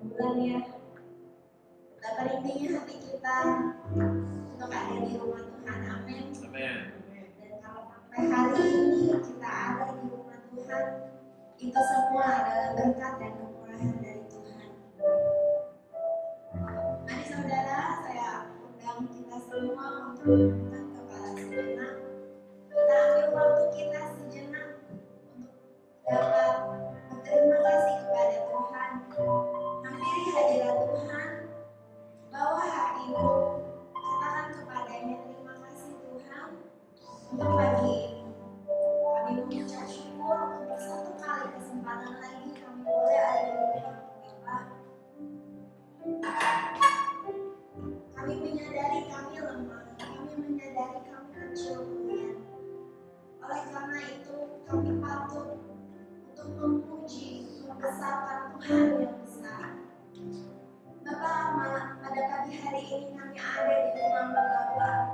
bulan ya. Betapa rindunya hati kita untuk ada di rumah Tuhan. Amin. Dan kalau sampai hari ini kita ada di rumah Tuhan, itu semua adalah berkat dan kemurahan dari Tuhan. Mari saudara, saya undang kita semua untuk mengangkat kepala sejenak. Kita ambil waktu kita sejenak untuk dapat berterima kasih kepada Tuhan. Hampiri hadirat Tuhan, bawa hatimu, katakan kepadanya terima kasih Tuhan untuk pagi ini. Kami mengucap syukur untuk satu kali kesempatan lagi kami boleh ada di rumah kita. Kami menyadari kami lemah, kami menyadari kami kecil Tuhan. Oleh karena itu kami patut untuk memuji, membesarkan Tuhan yang besar. Bapak, pada pagi hari ini kami ada di rumah Bapak.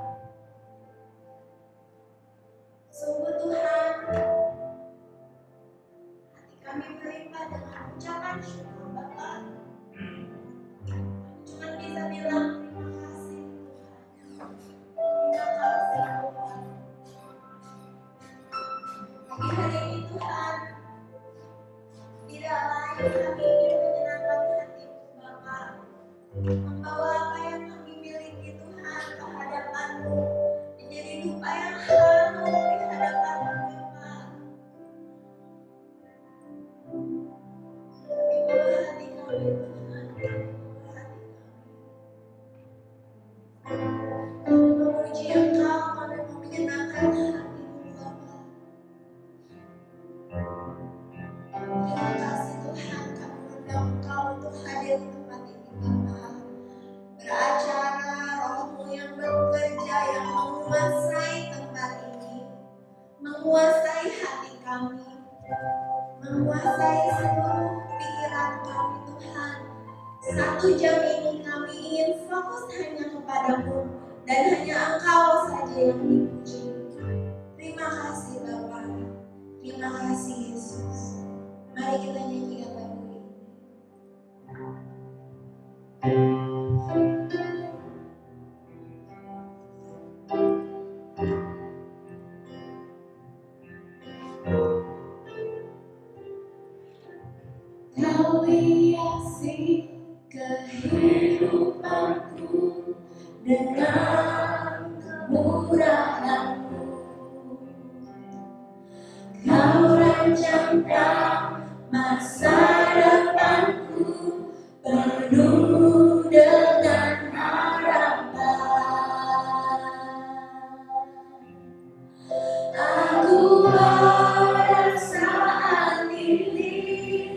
Sungguh Tuhan, hati kami melimpah dengan ucapan syukur Bapak. Cuma bisa bilang terima kasih Tuhan. Terima kasih Tuhan. Pagi hari ini Tuhan, tidak lain kami ingin menyenangkan hati Bapak, membawa apa yang kami miliki Tuhan ke hadapan-Mu, menjadi dupa yang harum di hadapan-Mu Bapak. Kami bawa hati kami Tuhan, bawa hati kami. Kami memuji Engkau, kami mau menyenangkan hati-Mu Bapak. Terima kasih Tuhan, kami undang Engkau untuk hadir di tempat ini Bapak. Beracara, Roh-Mu yang bekerja, yang menguasai tempat ini, menguasai hati kami, menguasai seluruh pikiran kami Tuhan. 1 jam ini kami ingin fokus hanya kepada-Mu dan hanya Engkau saja yang dipuji. Terima kasih Bapak, terima kasih Yesus. Mari kita nyanyikan lagu ini. Kau hiasi kehidupanku dengan kemurahan-Mu. Kau rancangkan masa depanku penuh dengan harapan. Aku ada saat ini,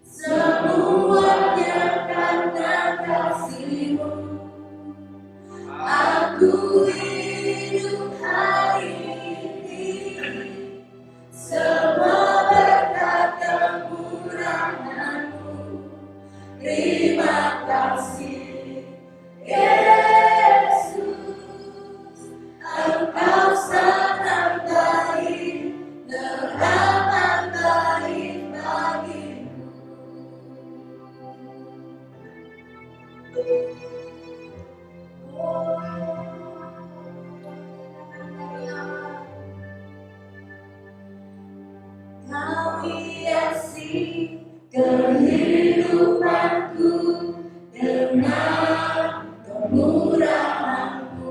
semuanya karena kasih-Mu. Aku hidup hari ini, semua berkat kemurahan-Mu. Terima kasih Yesus, Engkau sangat baik, teramat baik bagiku. Kau hiasi kehidupanku dengan kemurahan-Mu.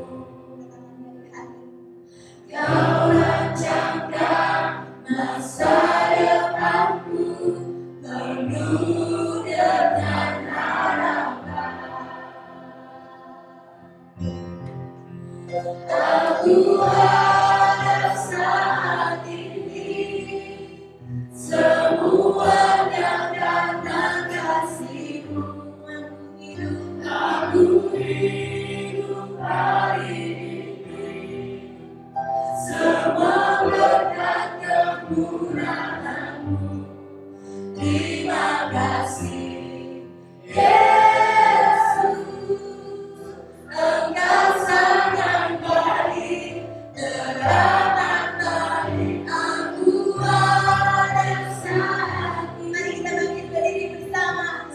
Kau rancangkan masa depanku penuh dengan harapan. Aku ada saat ini, semuanya karena kasih-Mu. Aku hidup hari ini, semua berkat kemurahan-Mu. Terima kasih Yesus, Engkau sangat baik, teramat baik. Aku ada saat ini. Mari kita bangkit berdiri bersama.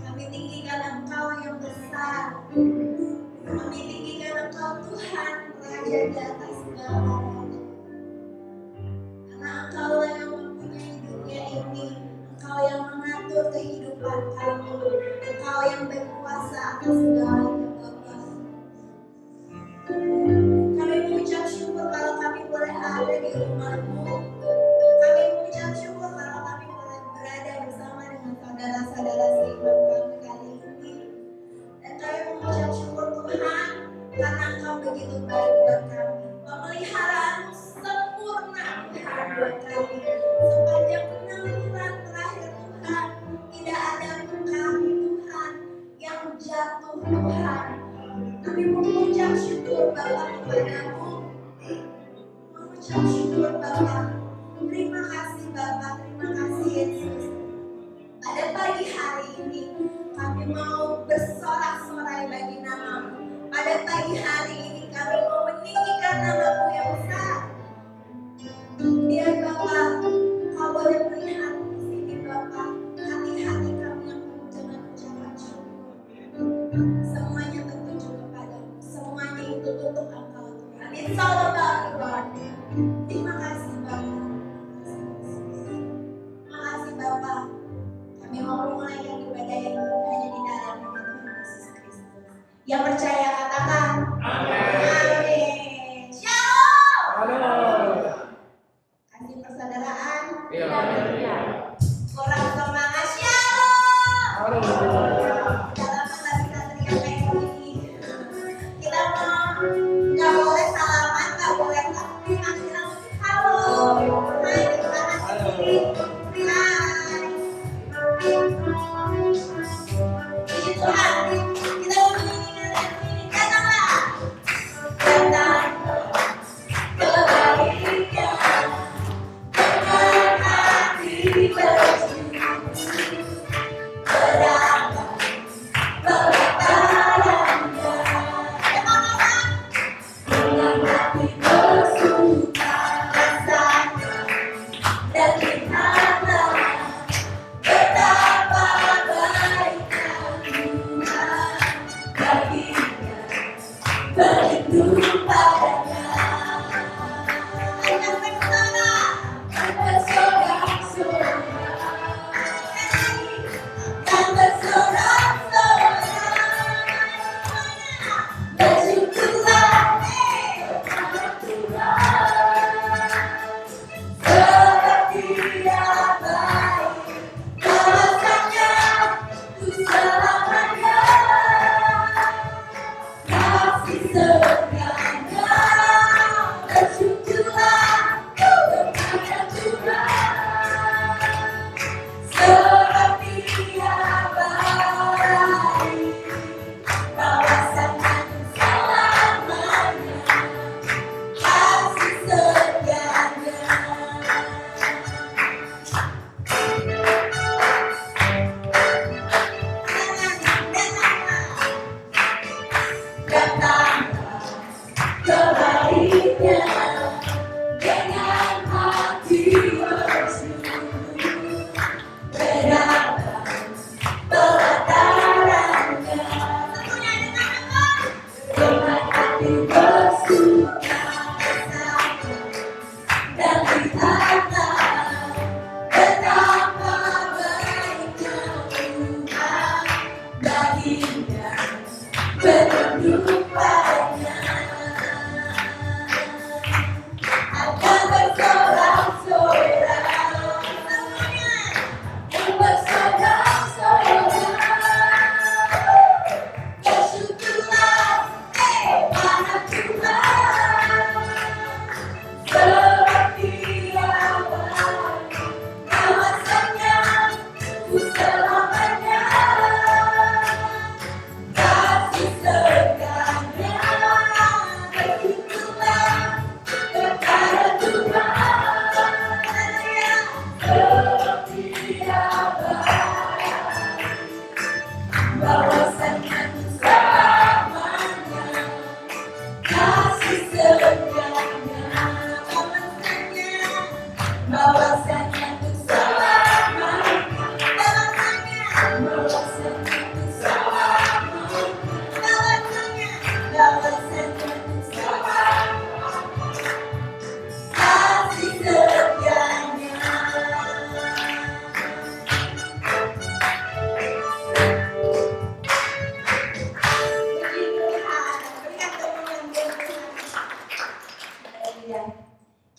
Kami tinggikan Engkau yang besar. Kami tinggikan Engkau Tuhan, Raja di atas segala raja. Karena Engkau yang mempunyai dunia ini, Engkau yang mengatur kehidupan kami, Engkau yang berkuasa atas segalanya Bapa. Kami mengucap syukur kalau kami boleh ada di rumah-Mu. Kami mengucap syukur kalau kami boleh berada bersama dengan saudara-saudara seiman kami kali ini. Dan kami mengucap syukur Tuhan karena Engkau begitu baik buat kami. Pemeliharaanmu sempurna Tuhan buat kami. Sepanjang 6 bulan terakhir Tuhan, tidak ada pun kami Tuhan yang jatuh Tuhan. Kami mengucap syukur Bapa kepada-Mu. Mengucap syukur Bapa. Terima kasih Bapa, terima kasih Yesus. Pada pagi hari ini kami mau bersorak-sorai bagi nama-Mu. Pada pagi hari ini kami mau meninggikan nama-Mu yang besar. Biar Bapa, Kau boleh melihat di sini Bapa, hati-hati kami yang penuh dengan ucapan syukur. Semuanya tertuju kepada-Mu, semuanya itu untuk Engkau Tuhan. It's all about you Lord. Terima kasih Bapa. Terima kasih Bapa. Kami mau memulaikan ibadah ini hanya di dalam nama Tuhan Yesus Kristus. Yang percaya katakan amin. Shalom. Kasih persaudaraan. Kurang semangat. Shalom. Dalam kita teriak kayak gini. Kita mau nggak boleh salaman, nggak boleh kita bilang halo. Hai, terima kasih. Hai. Puji Tuhan, kita mau menyanyikan lagu ini. Datanglah.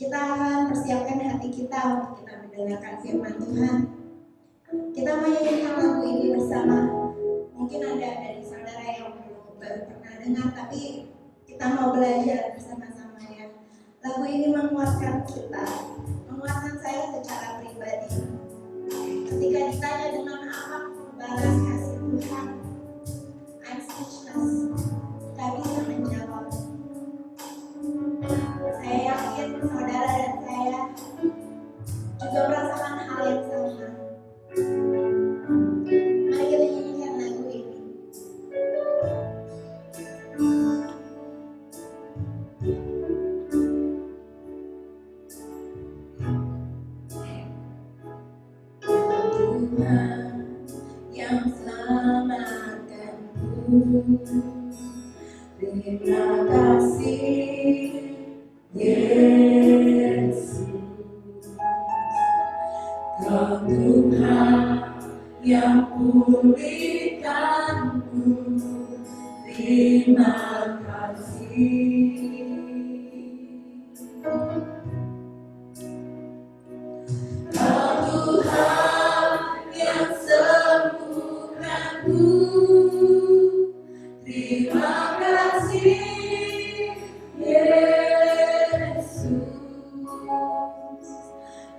Kita akan persiapkan hati kita untuk kita mendengarkan firman Tuhan. Kita menyanyikan lagu ini bersama. Mungkin ada dari saudara yang belum pernah dengar, tapi kita mau belajar bersama-sama ya. Lagu ini menguatkan kita, menguatkan saya secara pribadi. Ketika ditanya dengan apa balas kasih Tuhan, I'm speechless. Gak bisa menjawab. Saya yakin saudara dan saya juga merasakan hal yang sama. Mari kita nyanyikan lagu ini. Tuhan yang selamatkanku, terima kasih Yesus. Kau Tuhan yang pulihkanku, terima kasih. Kau Tuhan yang sembuhkanku, terima kasih Yesus.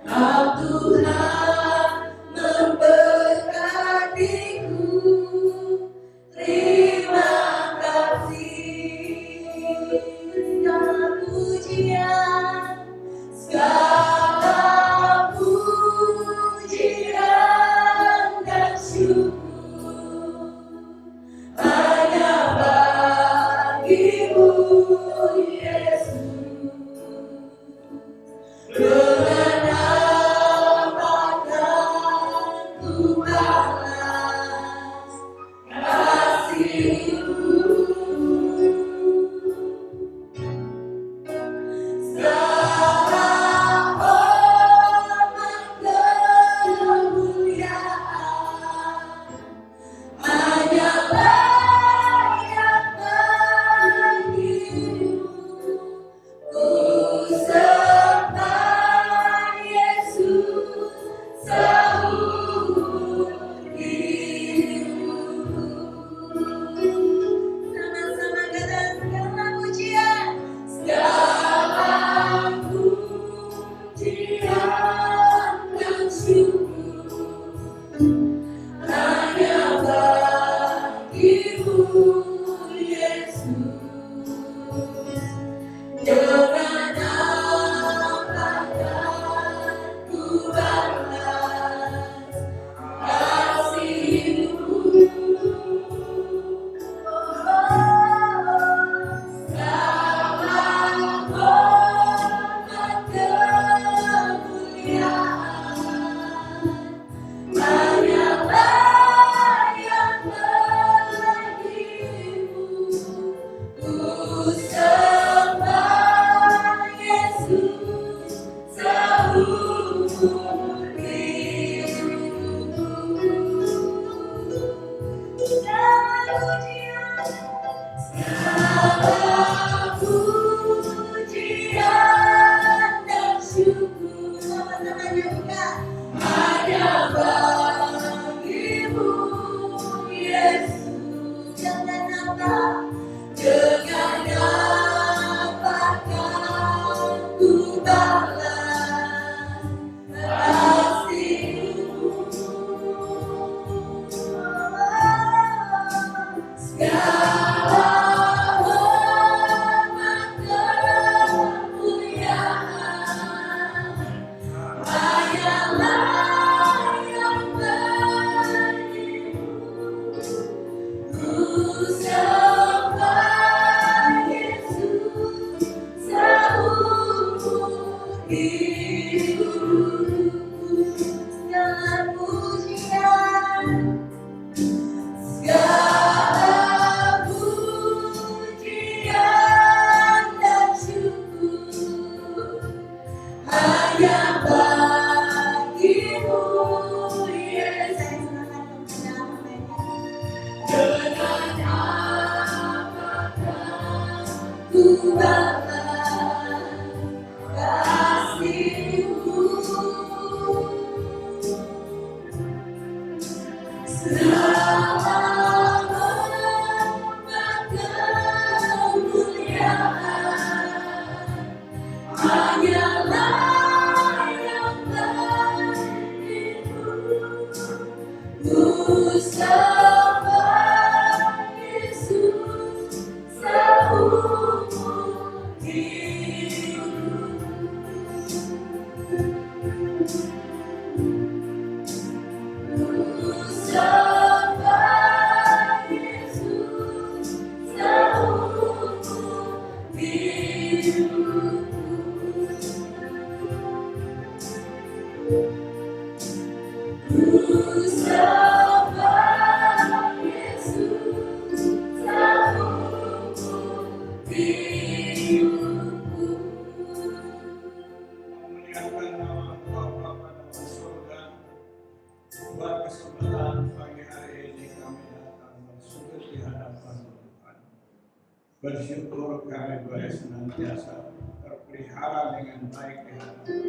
Kau Tuhan memberkatiku, terima kasih. Bersyukur kami boleh senantiasa terpelihara dengan baik di hadapan.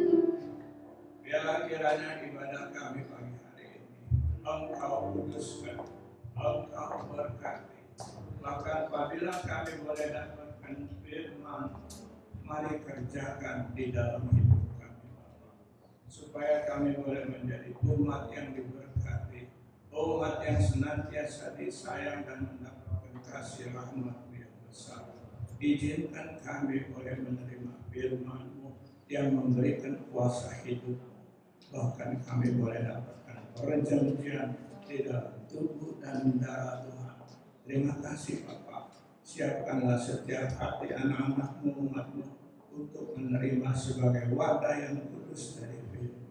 Biarlah kiranya ibadah kami pagi hari ini Engkau kuduskan, Engkau berkati. Bahkan apabila kami boleh dapatkan firman, mari kerjakan di dalam hidup kami, Bapa, supaya kami boleh menjadi umat yang diberkati, umat yang senantiasa disayang dan mendapatkan kasih rahmat. Izinkan kami boleh menerima firman-Mu yang memberikan kuasa hidup. Bahkan kami boleh dapatkan perjanjian di dalam tubuh dan darah Tuhan. Terima kasih Bapa. Siapkanlah setiap hati anak-anak-Mu, umat-Mu untuk menerima sebagai wadah yang kudus dari firman.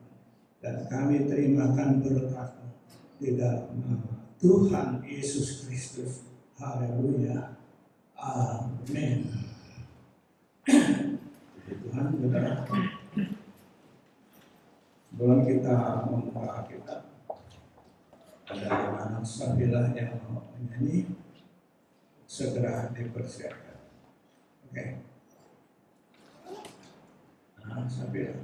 Dan kami terimakan berkat-Mu di dalam nama Tuhan Yesus Kristus. Haleluya. Amin. Tuhan, saudara, sebelum kita membuka Alkitab, ada anak Sabila yang mau menyanyi, segera dipersiapkan. Oke. Anak Sabila.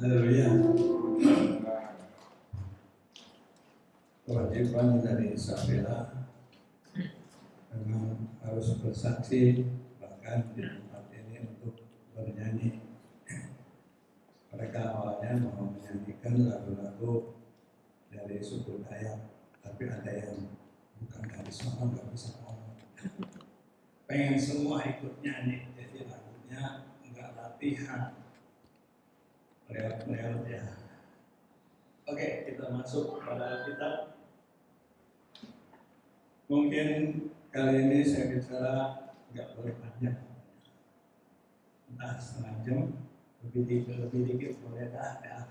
Haleluya. Kewajiban dari Isabella memang harus bersaksi bahkan di tempat ini untuk bernyanyi. Mereka awalnya mau menyanyikan lagu-lagu dari suku Dayak, tapi ada yang bukan dari sana nggak bisa ngomong. Pengen semua ikut nyanyi, jadi lagunya nggak latihan. Lewat ya. Oke, kita masuk pada kitab. Mungkin kali ini saya bicara nggak boleh panjang, entah setengah jam, lebih dikit boleh dah. Ya.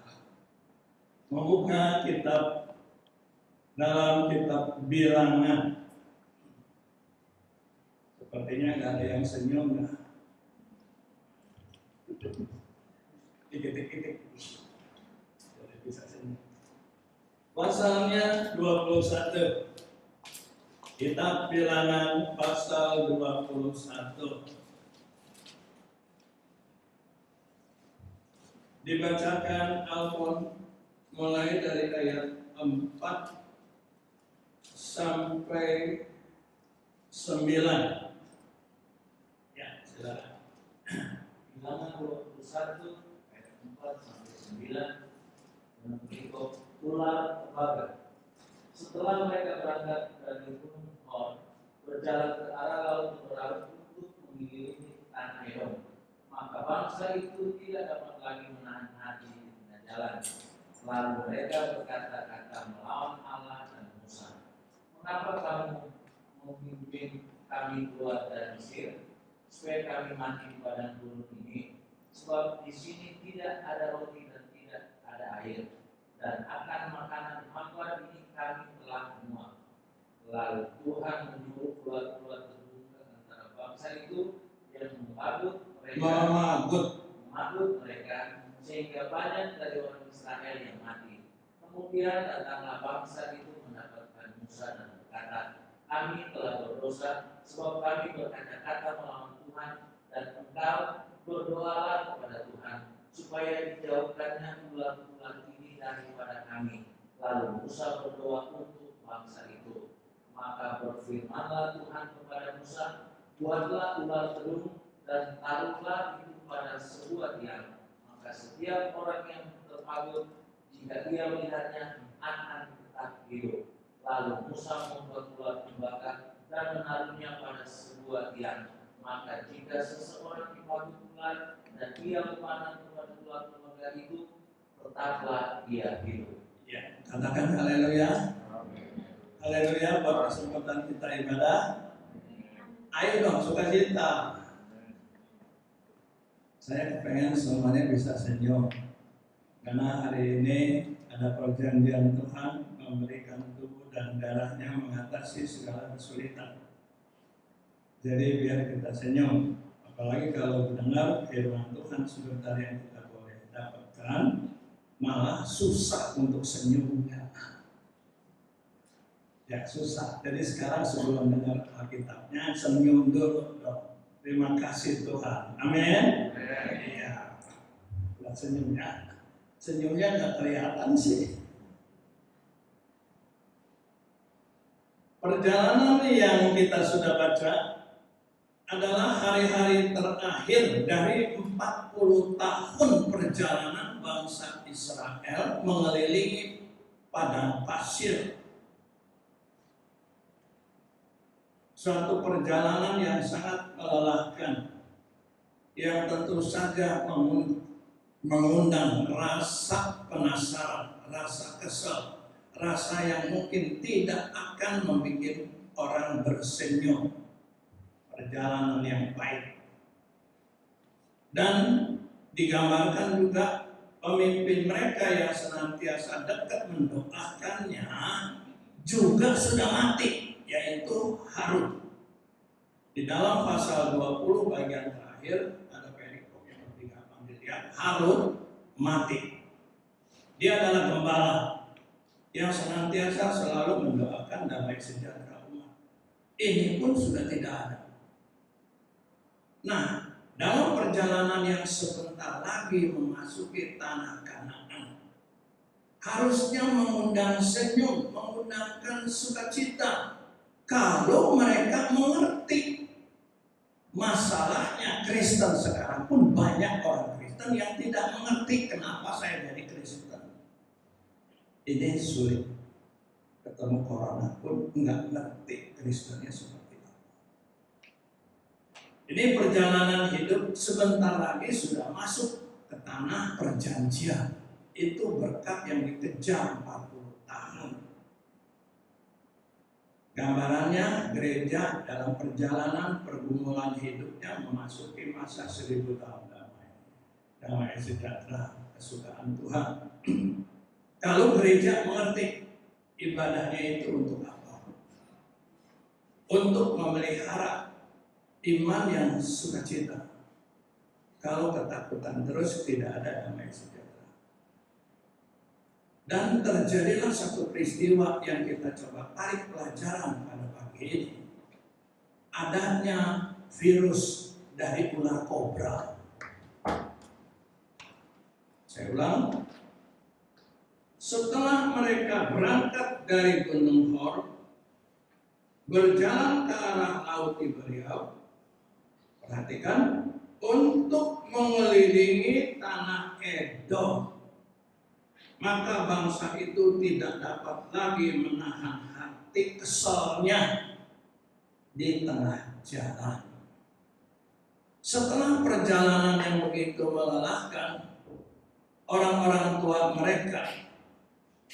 Membuka kitab dalam kitab Bilangan. Sepertinya nggak ada yang senyum dah. Dikit-dikit. Bisa senyum. Pasalnya 21. Kitab Bilangan pasal 21. Dibacakan Alfon mulai dari ayat 4 sampai 9. Ya, silakan. Bilangan 21 ayat 4 sampai 9 dengan berikut ular tembaga. Setelah mereka berangkat dari Gunung Hor, berjalan ke arah laut Merak untuk mengelilingi tanah Edom, maka bangsa itu tidak dapat lagi menahan hati di tengah jalan. Lalu mereka berkata-kata melawan Allah dan Musa, "Mengapa kamu memimpin kami keluar dari Mesir, supaya kami mati di padang gurun ini? Sebab di sini tidak ada roti dan tidak ada air, dan akan makanan hambar ini kami telah muak." Lalu Tuhan menyuruh ular-ular terbang ke antara bangsa itu yang memagut mereka, sehingga banyak dari orang Israel yang mati. Kemudian datanglah bangsa itu mendapatkan Musa dan berkata, "Kami telah berdosa, sebab kami berkata-kata melawan Tuhan, dan engkau berdoalah kepada Tuhan, supaya dijauhkannya ular-ular ini daripada kami." Lalu Musa berdoa untuk bangsa itu. Maka berfirmanlah Tuhan kepada Musa, "Buatlah ular terung dan taruhlah itu pada sebuah tiang. Maka setiap orang yang terpagut, jika ia melihatnya, akan tetap hidup." Lalu Musa membuat ular pembakar dan menaruhnya pada sebuah tiang. Maka jika seseorang dipagut ular dan ia memanah kepada ular pembakar itu, tetaplah ia hidup. Ya, katakan haleluya. Haleluya, buat kesempatan kita ibadah. Ayo dong, sukacita. Saya pengen semuanya bisa senyum, karena hari ini ada perjanjian Tuhan memberikan tubuh dan darahnya mengatasi segala kesulitan. Jadi biar kita senyum, apalagi kalau mendengar firman Tuhan sebentar yang kita boleh dapatkan, malah susah untuk senyumnya. Ya susah. Jadi sekarang sebelum dengar Alkitabnya, senyum dulu dong. Terima kasih Tuhan. Amin. Iya. Lihat senyumnya. Senyumnya nggak kelihatan sih. Perjalanan yang kita sudah baca adalah hari-hari terakhir dari 40 tahun perjalanan bangsa Israel mengelilingi padang pasir. Suatu perjalanan yang sangat melelahkan, yang tentu saja mengundang rasa penasaran, rasa kesal, rasa yang mungkin tidak akan membuat orang bersenyum. Perjalanan yang baik. Dan digambarkan juga pemimpin mereka yang senantiasa dekat mendoakannya juga sudah mati, yaitu Harun. Di dalam pasal 20 bagian terakhir ada perikop yang lebih gampang dilihat. Harun mati. Dia adalah gembala yang senantiasa selalu mendoakan damai sejahtera umat. Ini pun sudah tidak ada. Nah, dalam perjalanan yang sebentar lagi memasuki tanah Kanaan, harusnya mengundang senyum, mengundangkan sukacita. Kalau mereka mengerti. Masalahnya Kristen sekarang pun banyak orang Kristen yang tidak mengerti kenapa saya jadi Kristen. Ini sulit. Ketemu corona pun nggak ngerti Kristennya seperti apa. Ini perjalanan hidup sebentar lagi sudah masuk ke tanah perjanjian. Itu berkat yang dikejar 40 tahun. Gambarannya gereja dalam perjalanan pergumulan hidupnya memasuki masa 1000 tahun damai. Damai sejahtera, kesukaan Tuhan. Kalau gereja mengerti ibadahnya itu untuk apa? Untuk memelihara iman yang sukacita. Kalau ketakutan terus tidak ada damai sejahtera. Dan terjadilah satu peristiwa yang kita coba tarik pelajaran pada pagi ini. Adanya virus dari ular kobra. Saya ulang. Setelah mereka berangkat dari Gunung Hor, berjalan ke arah Laut Tiberias, perhatikan, untuk mengelilingi tanah Edom. Maka bangsa itu tidak dapat lagi menahan hati kesalnya di tengah jalan. Setelah perjalanan yang begitu melelahkan, orang-orang tua mereka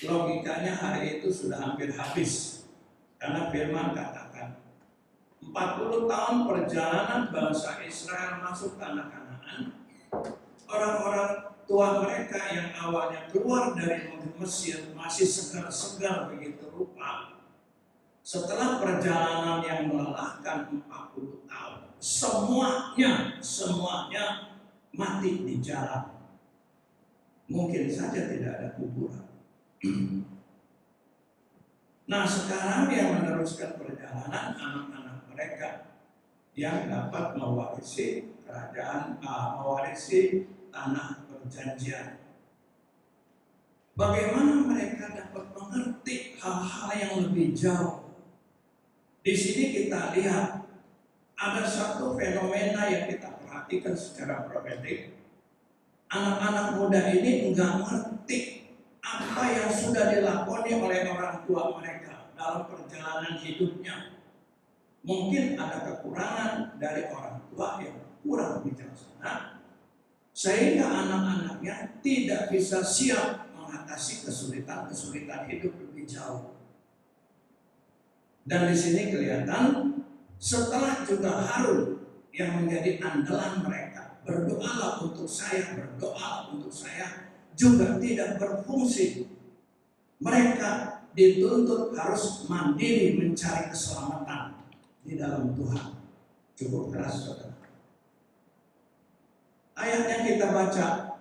logikanya hari itu sudah hampir habis. Karena firman katakan 40 tahun perjalanan bangsa Israel masuk tanah Kanaan. Orang-orang tua mereka yang awalnya keluar dari Mesir masih segar-segar begitu rupa. Setelah perjalanan yang melelahkan 40 tahun, semuanya mati di jalan. Mungkin saja tidak ada kuburan. Nah, sekarang yang meneruskan perjalanan anak-anak mereka yang dapat mewarisi kerajaan, mewarisi tanah perjanjian. Bagaimana mereka dapat mengerti hal-hal yang lebih jauh? Di sini kita lihat ada satu fenomena yang kita perhatikan secara profetik. Anak-anak muda ini enggak mengerti apa yang sudah dilakoni oleh orang tua mereka dalam perjalanan hidupnya. Mungkin ada kekurangan dari orang tua yang kurang bijaksana, sehingga anak-anaknya tidak bisa siap mengatasi kesulitan-kesulitan hidup lebih jauh. Dan di sini kelihatan setelah juga Harun yang menjadi andalan mereka, berdoalah untuk saya juga tidak berfungsi. Mereka dituntut harus mandiri mencari keselamatan di dalam Tuhan. Cukup keras, saudara. Ayat yang kita baca,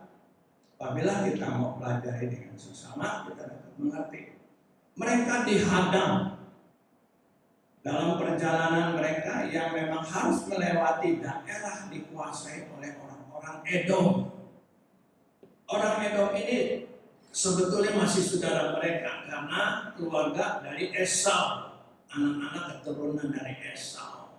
apabila kita mau pelajari dengan sesama, kita dapat mengerti. Mereka dihadang dalam perjalanan mereka yang memang harus melewati daerah dikuasai oleh orang-orang Edom. Orang Edom ini sebetulnya masih saudara mereka karena keluarga dari Esau, anak-anak keturunan dari Esau.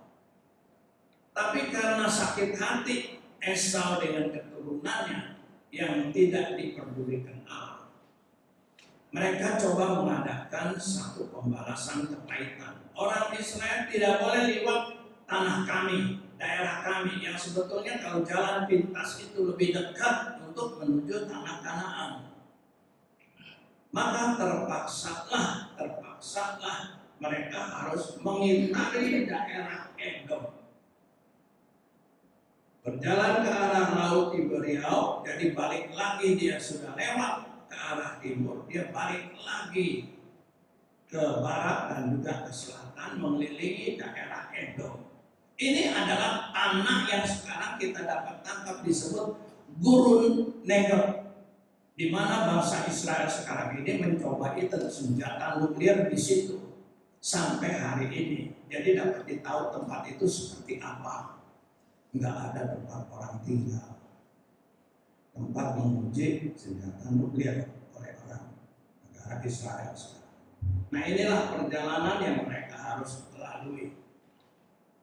Tapi karena sakit hati Esau dengan keturunannya yang tidak diperdulikan Allah, mereka coba mengadakan satu pembalasan kepahitan. Orang Israel tidak boleh lewat tanah kami, daerah kami yang sebetulnya kalau jalan pintas itu lebih dekat untuk menuju tanah Kanaan. Maka terpaksalah mereka harus mengitari daerah Edom. Berjalan ke arah Laut Tiberias, jadi balik lagi dia sudah lewat ke arah timur, dia balik lagi ke barat dan juga ke selatan mengelilingi daerah Edom. Ini adalah tanah yang sekarang kita dapat tangkap disebut Gurun Negev, di mana bangsa Israel sekarang ini mencoba itu senjata nuklir di situ sampai hari ini. Jadi dapat ditahu tempat itu seperti apa. Enggak ada tempat orang tinggal, tempat menguji senjata nuklir oleh orang negara Israel sekarang. Nah, inilah perjalanan yang mereka harus lalui.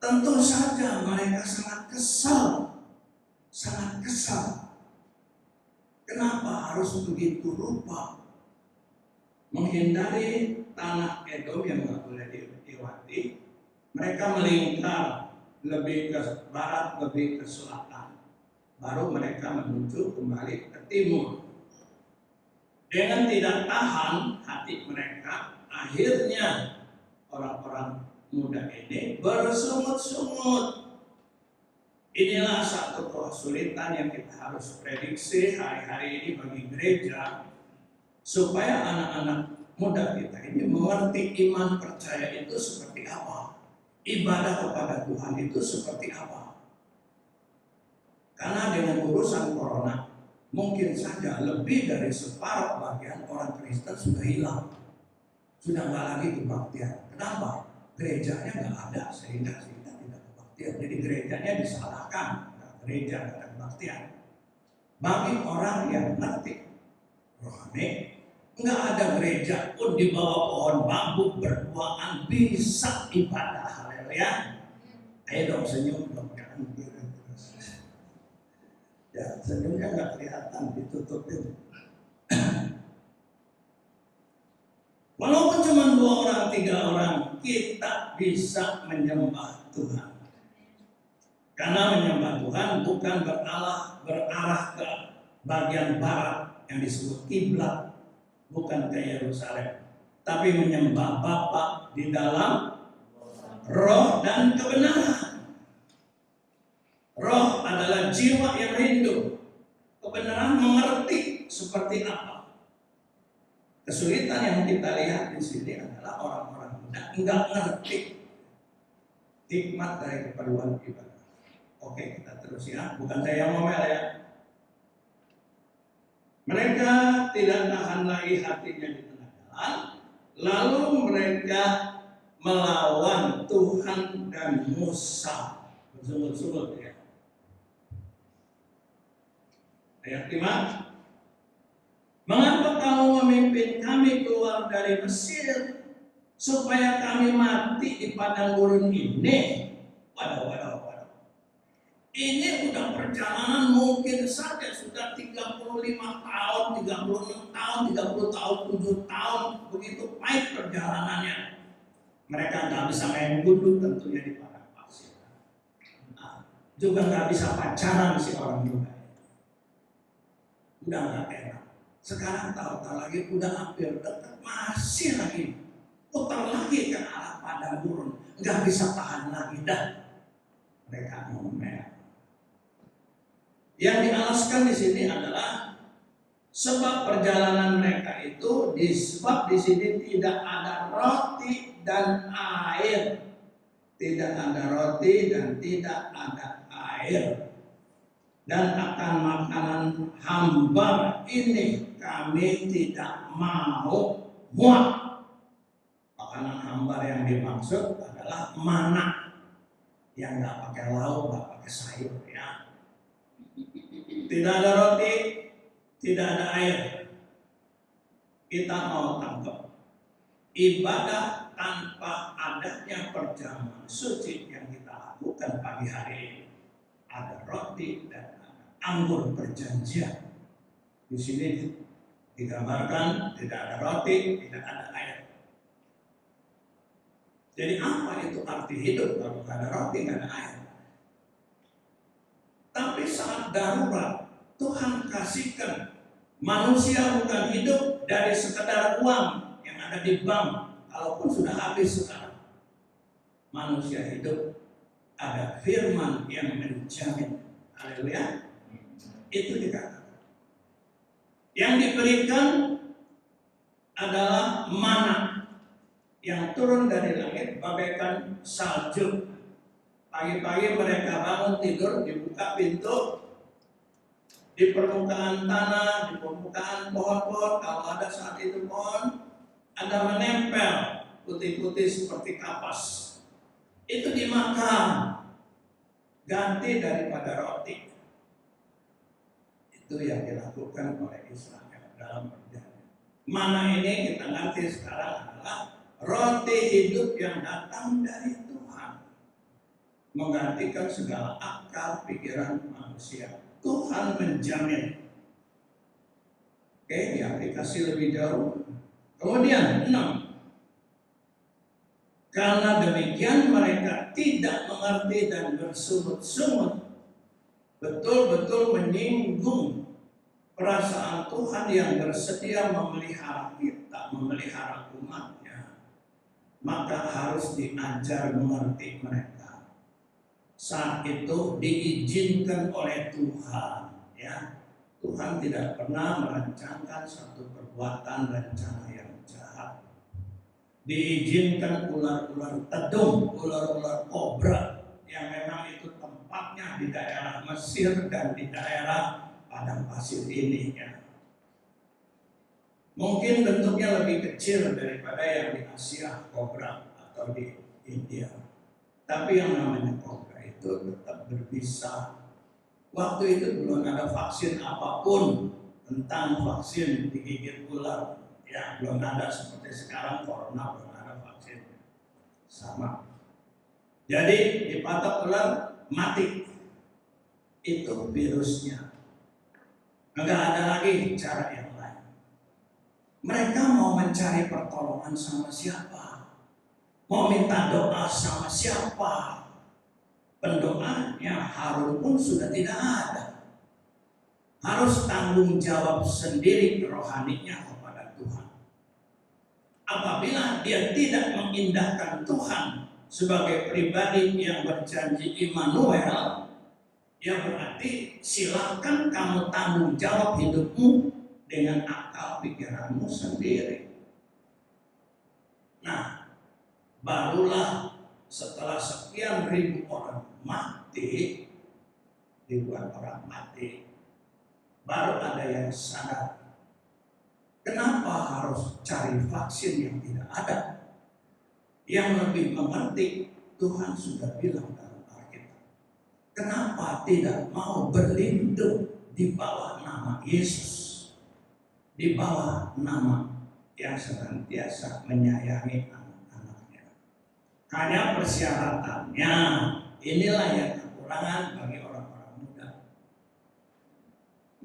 Tentu saja mereka sangat kesal. Kenapa harus begitu rupa menghindari tanah Edom yang tidak boleh dilewati? Mereka melingkar lebih ke barat, lebih ke selatan. Baru mereka menuju kembali ke timur. Dengan tidak tahan hati mereka, akhirnya orang-orang muda ini bersungut-sungut. Inilah satu kesulitan yang kita harus prediksi hari-hari ini bagi gereja, supaya anak-anak muda kita ini mengerti iman percaya itu seperti apa, ibadah kepada Tuhan itu seperti apa. Karena dengan urusan corona, mungkin saja lebih dari separuh bagian orang Kristen sudah hilang, sudah nggak lagi kebaktian. Kenapa? Gerejanya nggak ada sehingga tidak kebaktian. Jadi gerejanya disalahkan, gereja nggak ada kebaktian. Bagi orang yang ngerti rohani, nggak ada gereja pun di bawah pohon bambu berduaan bisa ibadah. Haleluya. Ayo dong senyum dong, jangan gitu. Ya, senyumnya nggak kelihatan, ditutupin. Walaupun cuma 2 orang, 3 orang, kita bisa menyembah Tuhan. Karena menyembah Tuhan bukan berarah ke bagian barat yang disebut kiblat, bukan ke Yerusalem, tapi menyembah Bapa di dalam roh dan kebenaran. Roh adalah jiwa yang rindu, kebenaran mengerti seperti apa. Kesulitan yang kita lihat di sini adalah orang-orang muda enggak ngerti hikmat dari keperluan ibadah. Oke, kita terus ya, bukan saya yang ngomel ya. Mereka tidak tahan lagi hatinya di tengah jalan, lalu mereka melawan Tuhan dan Musa bersungut-sungut ya. Ayat 5. Mengapa kamu memimpin kami keluar dari Mesir supaya kami mati di padang gurun ini? Waduh. Ini udah perjalanan mungkin saja sudah 35 tahun, 36 tahun, 30 tahun, 7 tahun. Begitu pahit perjalanannya. Mereka nggak bisa main gundu tentunya di padang pasir. Juga nggak bisa pacaran si orang muda. Udah nggak enak. Sekarang tahu-tahu lagi udah hampir dekat, masih lagi putar lagi ke arah padang gurun, nggak bisa tahan lagi dah. Mereka ngomel. Yang dialaskan di sini adalah sebab perjalanan mereka itu disebab di sini tidak ada roti dan air, tidak ada roti dan tidak ada air. Dan akan makanan hambar ini kami tidak mau muat. Makanan hambar yang dimaksud adalah mana, yang nggak pakai lauk, nggak pakai sayur ya. Tidak ada roti, tidak ada air. Kita mau tangkap ibadah tanpa adanya perjamuan suci yang kita lakukan pagi hari ini. Ada roti dan ada anggur perjanjian. Di sini digambarkan tidak ada roti, tidak ada air. Jadi apa itu arti hidup kalau tidak ada roti, tidak ada air? Tapi saat darurat Tuhan kasihkan manusia bukan hidup dari sekedar uang yang ada di bank, kalaupun sudah habis sekarang. Manusia hidup ada firman yang menjamin. Haleluya. Itu dikatakan. Yang diberikan adalah mana yang turun dari langit bagaikan salju. Pagi-pagi mereka bangun tidur, dibuka pintu, di permukaan tanah, di permukaan pohon-pohon, kalau ada saat itu pohon, ada menempel putih-putih seperti kapas. Itu dimakan, ganti daripada roti. Itu yang dilakukan oleh Israel dalam perjalanan. Mana ini kita ngerti sekarang adalah roti hidup yang datang dari Tuhan, menggantikan segala akal pikiran manusia. Tuhan menjamin. Oke, diaplikasi lebih jauh. Kemudian 6. Karena demikian mereka tidak mengerti dan bersungut-sungut, betul-betul menyinggung perasaan Tuhan yang bersedia memelihara kita, memelihara umatnya. Maka harus diajar mengerti mereka. Saat itu diizinkan oleh Tuhan, ya. Tuhan tidak pernah merancangkan satu perbuatan rencana yang jahat. Diizinkan ular-ular tedung, ular-ular kobra yang memang itu tempatnya di daerah Mesir dan di daerah padang pasir ini, ya. Mungkin bentuknya lebih kecil daripada yang di Asia, kobra, atau di India. Tapi yang namanya kobra itu tetap berbisa. Waktu itu belum ada vaksin apapun tentang vaksin digigit ular. Ya, belum ada seperti sekarang corona, belum ada vaksin. Sama. Jadi dipatok ular mati. Itu virusnya. Enggak ada lagi cara yang lain. Mereka mau mencari pertolongan sama siapa? Mau minta doa sama siapa? pendoanya Harun pun sudah tidak ada. Harus tanggung jawab sendiri rohaninya kepada Tuhan. Apabila dia tidak mengindahkan Tuhan sebagai pribadi yang berjanji Immanuel, ya berarti silakan kamu tanggung jawab hidupmu dengan akal pikiranmu sendiri. Nah, barulah setelah sekian ribu orang mati, ribuan orang mati, baru ada yang sadar. Kenapa harus cari vaksin yang tidak ada? Yang lebih mengerti, Tuhan sudah bilang dalam Alkitab. Kenapa tidak mau berlindung di bawah nama Yesus? Di bawah nama yang senantiasa menyayangi anak-anaknya. Hanya persyaratannya, inilah yang kekurangan bagi orang-orang muda.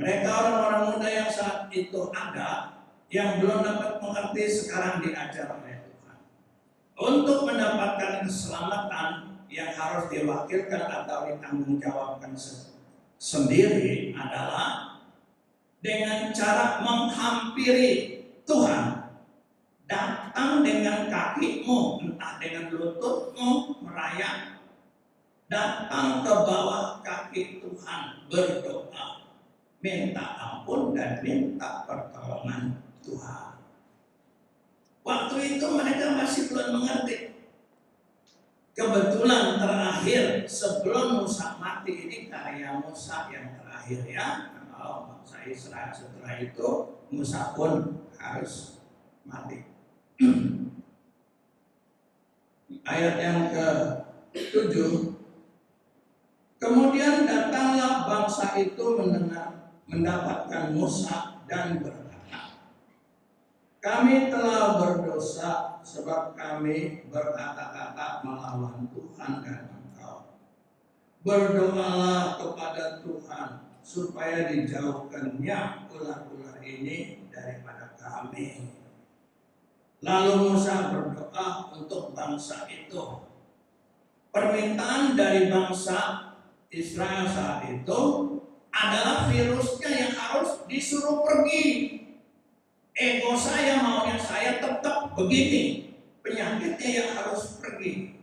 Mereka orang-orang muda yang saat itu ada, yang belum dapat mengerti sekarang diajar oleh Tuhan. Untuk mendapatkan keselamatan yang harus diwakilkan atau ditanggungjawabkan sendiri adalah dengan cara menghampiri Tuhan. Datang dengan kakimu, entah dengan lututmu merayap. Datang ke bawah kaki Tuhan, berdoa, minta ampun dan minta pertolongan Tuhan. Waktu itu mereka masih belum mengerti. Kebetulan terakhir sebelum Musa mati, ini karya Musa yang terakhir ya. Kalau bangsa Israel setelah itu Musa pun harus mati. Ayat yang ke-7. Kemudian datanglah bangsa itu mendapatkan Musa dan berkata, kami telah berdosa sebab kami berkata-kata melawan Tuhan dan engkau. Berdoalah kepada Tuhan supaya dijauhkannya ular-ular ini daripada kami. Lalu Musa berdoa untuk bangsa itu. Permintaan dari bangsa Israel saat itu adalah virusnya yang harus disuruh pergi. Ego saya maunya saya tetap begini. Penyakitnya yang harus pergi.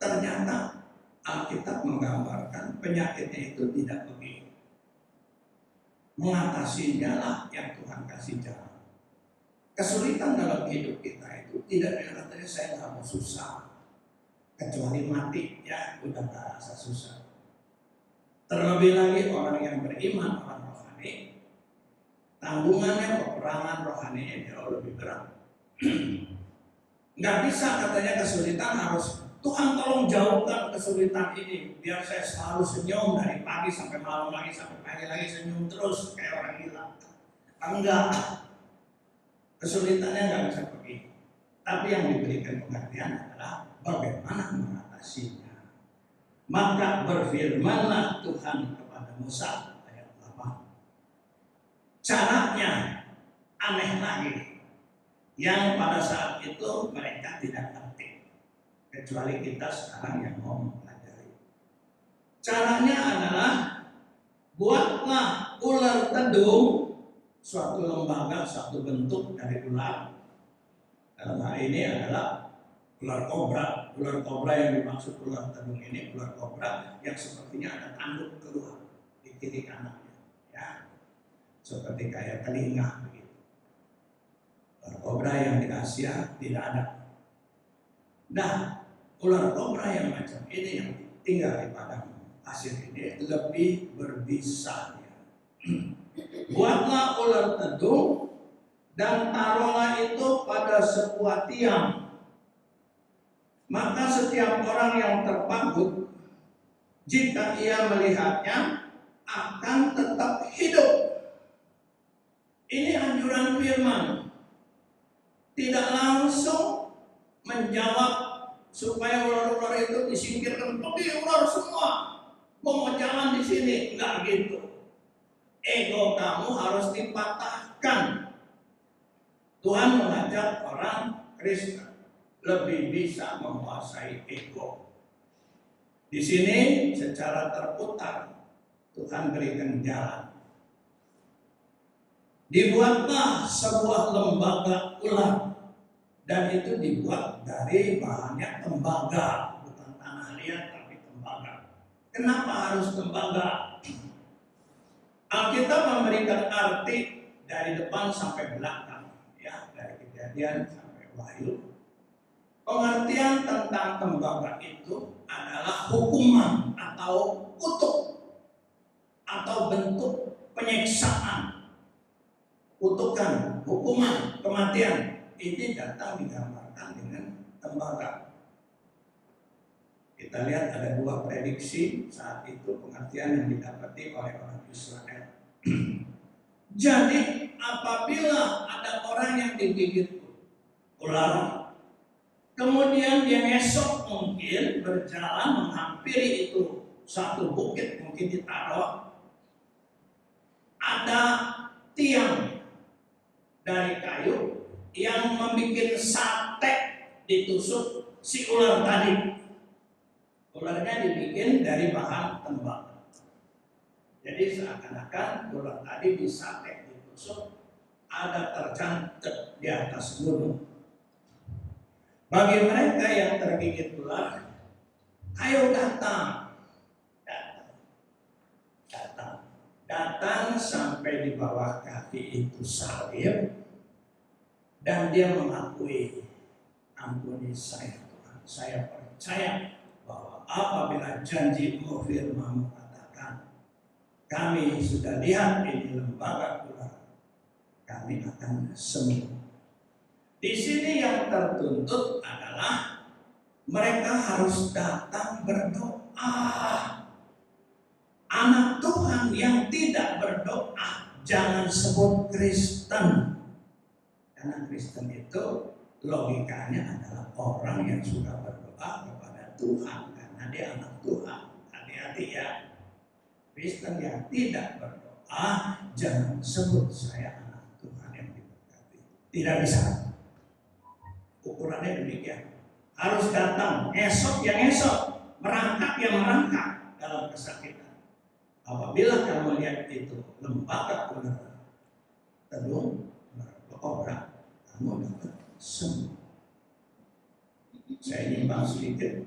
Ternyata Alkitab menggambarkan penyakitnya itu tidak pergi. Mengatasinya lah yang Tuhan kasih jalan. Kesulitan dalam hidup kita itu tidak katanya saya nggak mau susah. Kecuali mati ya udah nggak rasa susah. Terlebih lagi orang yang beriman, orang rohani, tanggungannya peperangan rohaninya jauh lebih berat. Nggak bisa katanya kesulitan harus Tuhan tolong jauhkan kesulitan ini biar saya selalu senyum dari pagi sampai malam lagi sampai pagi lagi senyum terus kayak orang gila. Enggak, kesulitannya nggak bisa pergi. Tapi yang diberikan pengertian adalah bagaimana mengatasinya. Maka berfirmanlah Tuhan kepada Musa, ayat 8. Caranya aneh lagi, yang pada saat itu mereka tidak ngerti, kecuali kita sekarang yang mau mempelajari. Caranya adalah buatlah ular tedung, suatu lembaga, suatu bentuk dari ular. Dalam hal ini adalah ular kobra. Ular kobra yang dimaksud ular tedung ini ular kobra yang sepertinya ada tanduk keluar di kiri kanannya, ya, seperti kayak telinga begitu. Ular kobra yang di Asia tidak ada. Nah, ular kobra yang macam ini yang tinggal di padang pasir ini lebih berbisa. Ya. Buatlah ular tedung dan taruhlah itu pada sebuah tiang. Maka setiap orang yang terpagut, jika ia melihatnya, akan tetap hidup. Ini anjuran firman. Tidak langsung menjawab supaya ular-ular itu disingkirkan. Pergi ular semua, mau jalan di sini, enggak gitu. Ego kamu harus dipatahkan. Tuhan mengajak orang Kristen lebih bisa menguasai ego. Di sini secara terputar Tuhan berikan jalan. Dibuatlah sebuah lembaga ular, dan itu dibuat dari bahannya tembaga, bukan tanah liat tapi tembaga. Kenapa harus tembaga? Alkitab memberikan arti dari depan sampai belakang, ya, dari Kejadian sampai Wahyu. Pengertian tentang tembaga itu adalah hukuman atau kutuk atau bentuk penyiksaan. Kutukan, hukuman, kematian ini datang digambarkan dengan tembaga. Kita lihat ada dua prediksi saat itu pengertian yang didapati oleh orang Israel. Jadi apabila ada orang yang digigit ular, kemudian dia esok mungkin berjalan menghampiri itu satu bukit, mungkin ditaruh ada tiang dari kayu yang membuat sate ditusuk si ular tadi. Ularnya dibikin dari bahan tembaga. Jadi seakan-akan ular tadi di sate ditusuk ada tercantik di atas gunung. Bagi mereka yang tergigit ular, ayo datang sampai di bawah kaki itu salib, dan dia mengakui, ampuni saya Tuhan, saya percaya bahwa apabila janji-Mu, firman-Mu katakan, kami sudah lihat ini lembaga ular, kami akan sembuh. Di sini yang tertuntut adalah mereka harus datang berdoa. Anak Tuhan yang tidak berdoa jangan sebut Kristen. Karena Kristen itu logikanya adalah orang yang sudah berdoa kepada Tuhan karena dia anak Tuhan. Hati-hati ya. Kristen yang tidak berdoa jangan sebut saya anak Tuhan yang diberkati. Tidak bisa. Ukurannya demikian. Harus datang esok yang esok, merangkak yang merangkak dalam kesakitan. Apabila kamu lihat itu lembaga ular telung berobrak, kamu dapat sembuh. Saya nyimbang sedikit.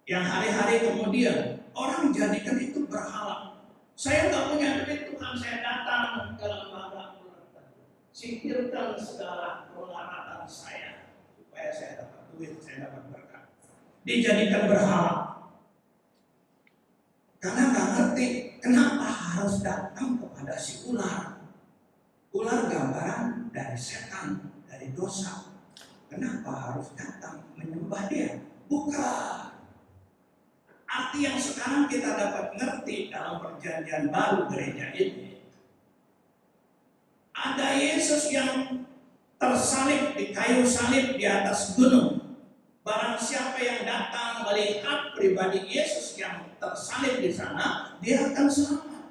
Yang hari-hari kemudian orang jadikan itu berhala. Saya nggak punya duit, Tuhan, saya datang ke lembaga ular telung. Singkirkan segala kemelaratan saya supaya saya dapat duit, saya dapat berkat. Dijadikan berhala. Karena nggak ngerti kenapa harus datang kepada si ular. Ular gambaran dari setan, dari dosa. Kenapa harus datang menyembah dia? Bukan. Arti yang sekarang kita dapat ngerti dalam perjanjian baru gereja ini. Ada Yesus yang tersalib di kayu salib di atas gunung. Barang siapa yang datang melihat pribadi Yesus yang tersalib di sana, dia akan selamat.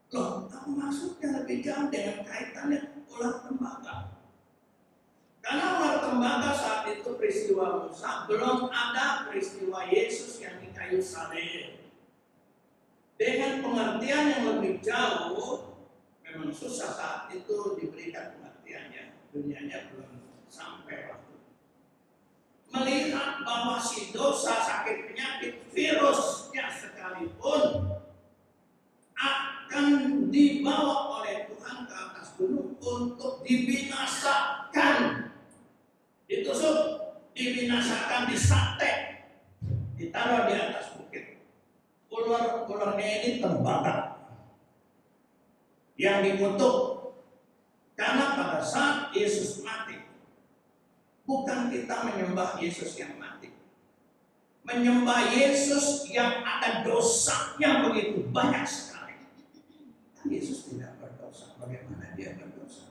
Loh, apa maksudnya lebih jauh dengan kaitannya ular tembaga? Karena ular tembaga saat itu peristiwa Musa, belum ada peristiwa Yesus yang di kayu salib. Dengan pengertian yang lebih jauh, memang susah saat itu diberikan pengertiannya. Dunianya belum sampai waktu. Melihat bahwa si dosa, sakit, penyakit, virusnya sekalipun akan dibawa oleh Tuhan ke atas gunung untuk dibinasakan, ditusuk, dibinasakan, disate, ditaruh di atas bukit. Ular-ularnya ini tembaga yang dikutuk. Karena pada saat Yesus mati, bukan kita menyembah Yesus yang mati, menyembah Yesus yang ada dosanya begitu banyak sekali. Yesus tidak berdosa, bagaimana dia berdosa?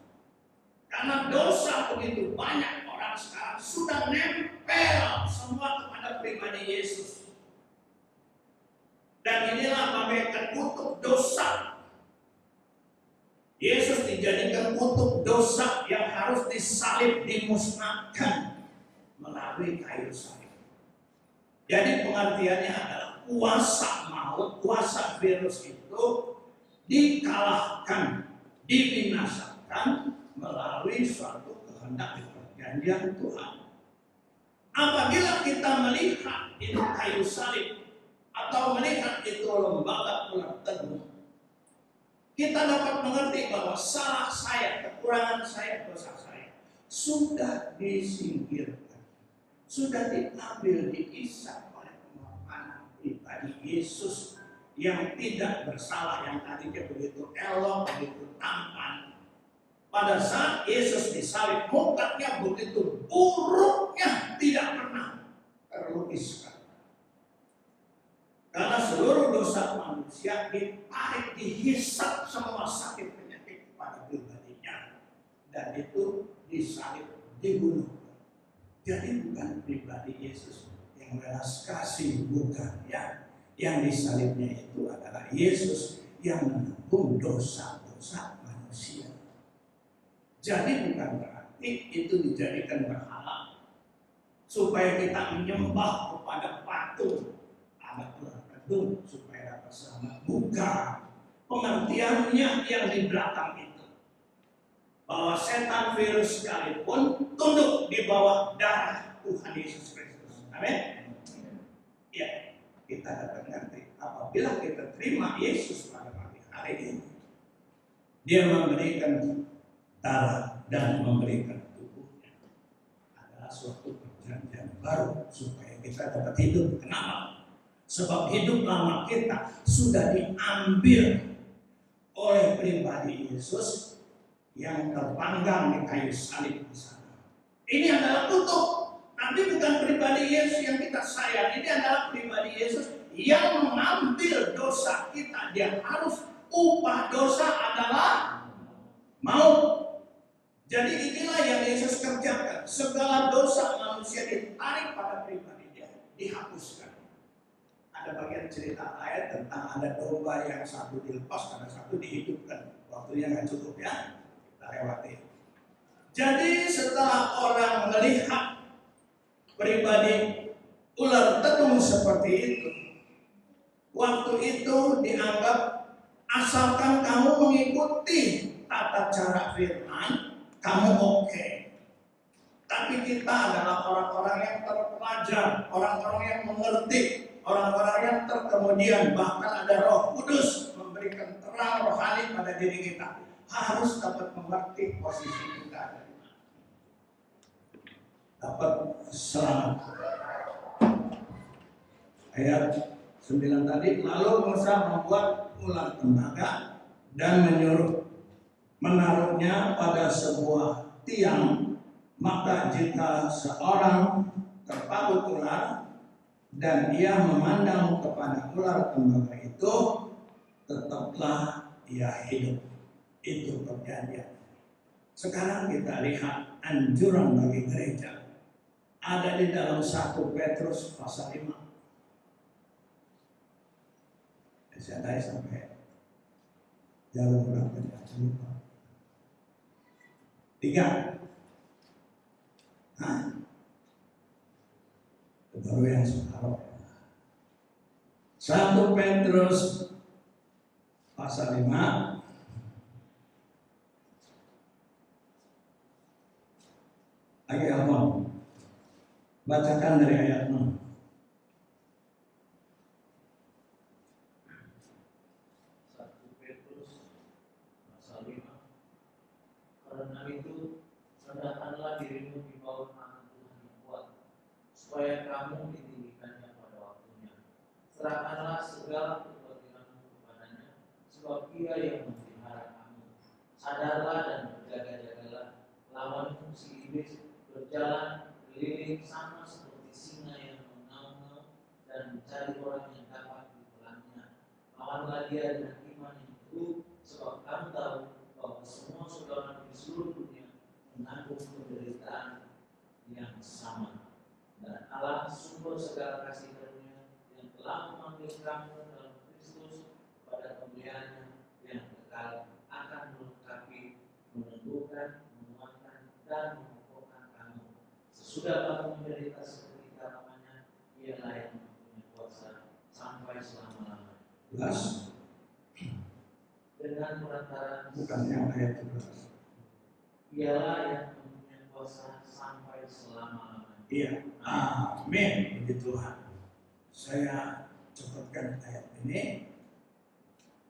Karena dosa begitu banyak, orang sekarang sudah nempel semua kepada pribadi Yesus. Dan inilah bagaikan kutuk dosa. Yesus dijadikan kutuk dosa yang harus disalib, dimusnahkan melalui kayu salib. Jadi pengertiannya adalah kuasa maut, kuasa virus itu dikalahkan, dibinasakan melalui suatu kehendak perjanjian Tuhan. Apabila kita melihat itu kayu salib atau melihat itu lembaga ular teduh, kita dapat mengerti bahwa salah saya, kekurangan saya, dosa saya sudah disingkirkan, sudah diambil, diisap oleh pengorbanan pribadi Yesus yang tidak bersalah, yang tadinya begitu elok, begitu tampan. Pada saat Yesus disalib, mukanya begitu buruknya, tidak pernah terlukiskan. Karena seluruh dosa manusia ditarik, dihisap semua sakit penyakit pada pribadinya, dan itu disalib, dibunuh. Jadi bukan pribadi Yesus yang belas kasih, bukan ya. Yang disalibnya itu adalah Yesus yang menanggung dosa-dosa manusia. Jadi bukan berarti itu dijadikan berhala supaya kita menyembah kepada patung alat ular teduh supaya dapat selamat. Bukan. Pengertiannya yang di belakang itu, bahwa setan virus sekalipun tunduk di bawah darah Tuhan Yesus Kristus. Amin. Ya, kita dapat mengerti apabila kita terima Yesus pada pagi hari ini, Dia memberikan darah dan memberikan tubuhnya, adalah suatu perjanjian baru supaya kita dapat hidup. Kenapa? Sebab hidup lama kita sudah diambil oleh pribadi Yesus yang terpanggang di kayu salib di sana. Ini adalah kutub, tapi bukan pribadi Yesus yang kita sayang. Ini adalah pribadi Yesus yang mengambil dosa kita. Dia harus, upah dosa adalah maut. Jadi inilah yang Yesus kerjakan. Segala dosa manusia ditarik pada pribadinya, dihapuskan. Ada bagian cerita ayat tentang ada domba yang satu dilepas, ada satu dihidupkan. Waktunya nggak cukup ya, kita lewati. Jadi setelah orang melihat pribadi ular teduh seperti itu, waktu itu dianggap asalkan kamu mengikuti tata cara firman, kamu oke. Tapi kita adalah orang-orang yang terpelajar, orang-orang yang mengerti, orang-orang yang terkemudian, bahkan ada Roh Kudus memberikan terang rohani pada diri kita. Harus dapat mengerti posisi kita. Dapat selamat. Ayat 9 tadi, lalu Musa membuat ular tembaga dan menaruhnya pada sebuah tiang. Maka jika seorang terpaku ular dan ia memandang kepada ular tembaga itu, tetaplah ia hidup. Itu perjanjian. Sekarang kita lihat anjuran bagi gereja ada di dalam 1 Petrus pasal 5. Saya sampai jauh berapa ya? Lupa. 3. Baru yang separuh. 1 Petrus pasal 5 lagi Almon. Bacakan dari ayat 6. 1 Petrus pasal 5. Karena itu rendahkanlah dirimu di bawah tangan Tuhan yang kuat, supaya kamu ditinggikannya pada waktunya. Serahkanlah segala kekhawatiranmu kepadanya, sebab Ia yang memelihara kamu. Sadarlah dan berjaga-jagalah, lawan fungsi iblis berjalan keliling sama seperti singa yang mengaum-ngaum dan mencari orang yang dapat ditelannya. Lawanlah dia dengan iman yang teguh, sebab kamu tahu bahwa semua saudara di seluruh dunia menanggung penderitaan yang sama. Dan Allah sumber segala kasih karunia yang telah memanggil kamu dalam Kristus pada pembeliannya yang kekal akan melengkapi, meneguhkan, menguatkan, dan mengokohkan kamu. Sesudah kamu menderita seketika lamanya, Ialah yang mempunyai kuasa sampai 12, dengan perantaraan bukan yang ayat 12. Dialah yang mempunyai kuasa sampai selama-lamanya. Iya, amin. Puji Tuhan. Saya cukupkan ayat ini.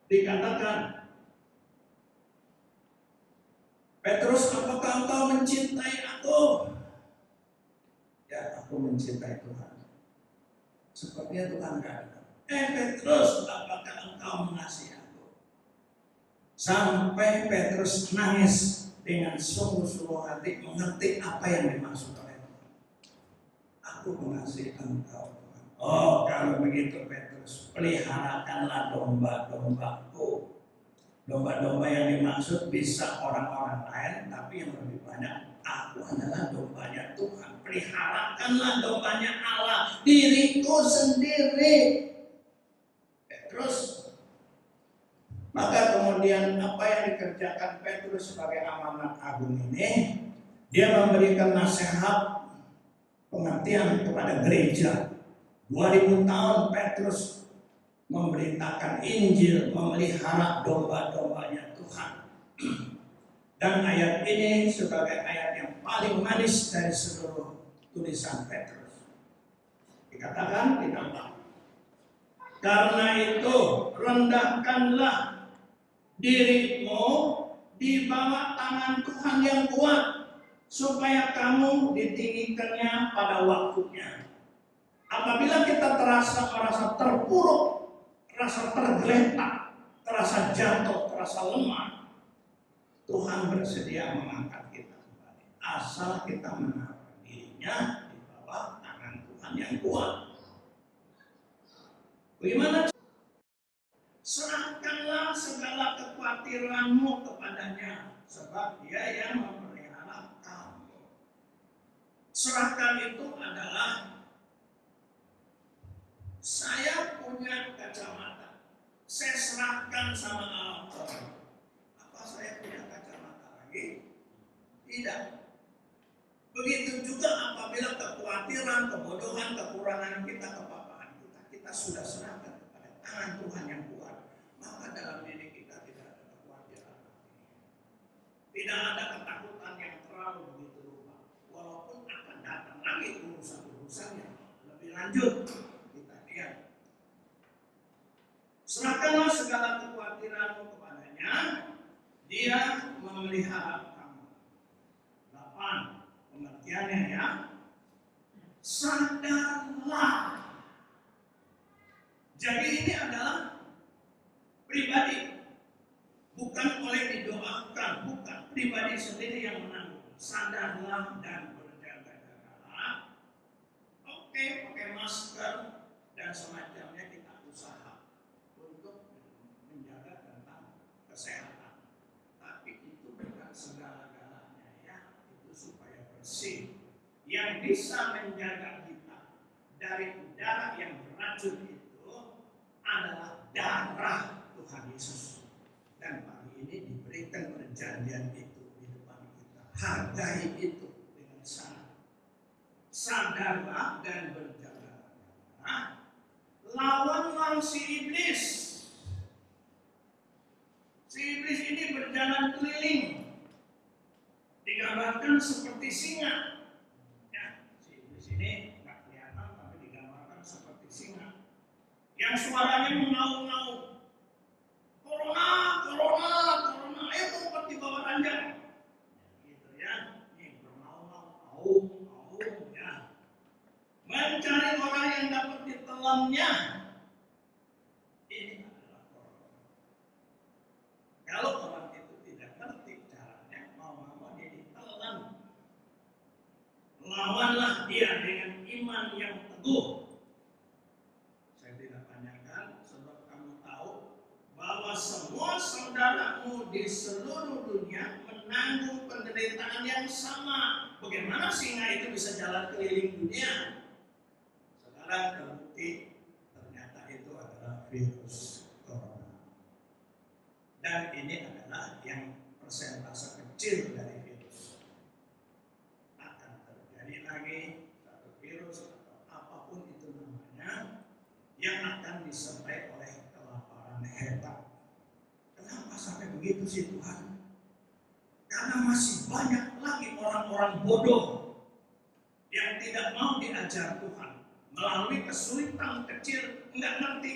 Dikatakan, Petrus, apakah engkau mencintai aku? Ya, aku mencintai Tuhan. Sepertinya Tuhan katakan, Petrus, apakah engkau mengasihi aku? Sampai Petrus nangis dengan sungguh-sungguh hati mengerti apa yang dimaksud oleh Tuhan. Aku mengasihi engkau, Tuhan. Oh, kalau begitu Petrus, peliharakanlah domba-dombaku. Domba-domba yang dimaksud bisa orang-orang lain, tapi yang lebih banyak, aku adalah dombanya Tuhan. Peliharakanlah dombanya Allah, diriku sendiri. Petrus. Maka kemudian apa yang dikerjakan Petrus sebagai amanat agung ini, dia memberikan nasihat pengertian kepada gereja. 2000 tahun Petrus memberitakan Injil, memelihara domba-dombanya Tuhan. Dan ayat ini sebagai ayat yang paling manis dari seluruh tulisan Petrus. Dikatakan di dalam, karena itu rendahkanlah dirimu di bawah tangan Tuhan yang kuat, supaya kamu ditinggikannya pada waktunya. Apabila kita merasa terpuruk, terasa tergeletak, terasa jatuh, terasa lemah, Tuhan bersedia mengangkat kita kembali. Asal kita menaruh dirinya di bawah tangan Tuhan yang kuat. Bagaimana? Serahkanlah segala kekhawatiranmu kepadanya, sebab Dia yang memelihara kamu. Serahkan itu adalah, saya punya kacamata, saya serahkan sama Allah. Apa saya punya kacamata lagi? Tidak. Begitu juga apabila kekhawatiran, kebodohan, kekurangan kita, kepapaan kita sudah serahkan kepada tangan Tuhan yang kuat. Maka dalam diri kita tidak ada kekhawatiran, tidak ada ketakutan yang terlalu begitu rupa. Walaupun akan datang lagi urusan-urusan yang lebih lanjut. Serahkanlah segala kekhawatiranmu kepadanya, Dia memelihara kamu. 8. Pengertiannya ya, sadarlah. Jadi ini adalah pribadi, bukan oleh didoakan, bukan pribadi sendiri yang menanggung. Sadarlah dan berjaga-jagalah. Oke, pakai masker dan semacamnya kita usaha untuk menjaga tentang kesehatan. Tapi itu bukan segala-galanya ya, itu supaya bersih. Yang bisa menjaga kita dari udara yang beracun itu adalah darah Tuhan Yesus. Dan pagi ini diberikan perjanjian itu di depan kita. Hargai itu dengan sangat. Sadarlah dan berjaga-jagalah. Lawanlah si iblis. Si iblis ini berjalan keliling, digambarkan seperti singa. Ya, si iblis ini nggak kelihatan tapi digambarkan seperti singa. Yang suaranya mengaum-ngaum. Corona, corona, corona, ayo ngumpet di bawah ranjang. Gitu ya, ini bermaung-maung, aum, ya. Mencari orang yang dapat ditelannya. Ini adalah corona. Kalau orang itu tidak ngerti caranya, mau dia ditelan. Lawanlah dia dengan iman yang teguh. Saya tidak tanyakan, sebab kamu tahu bahwa semua saudaramu di seluruh dunia menanggung penderitaan yang sama. Bagaimana singa itu bisa jalan keliling dunia? Sekarang terbukti ternyata itu adalah virus corona. Dan ini adalah yang persentase kecil dari virus. Akan terjadi lagi satu virus atau apapun itu namanya yang akan disertai oleh kelaparan pendeta. Kenapa sampai begitu sih Tuhan? Karena masih banyak lagi orang-orang bodoh yang tidak mau diajar Tuhan. Melalui kesulitan kecil, nggak ngerti.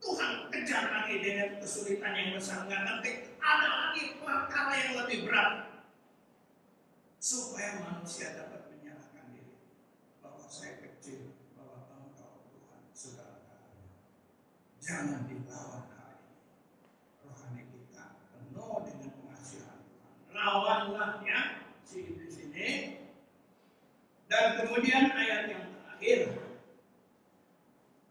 Tuhan kejar lagi dengan kesulitan yang besar, nggak ngerti. Ada lagi perkara yang lebih berat. Supaya manusia dapat menyerahkan diri. Bahwa saya kecil, bahwa Engkau Tuhan segala-galanya. Jangan dilawan hal ini. Rohani kita penuh dengan pengasihan Tuhan. Lawanlah ya di sini. Dan kemudian ayat yang terakhir.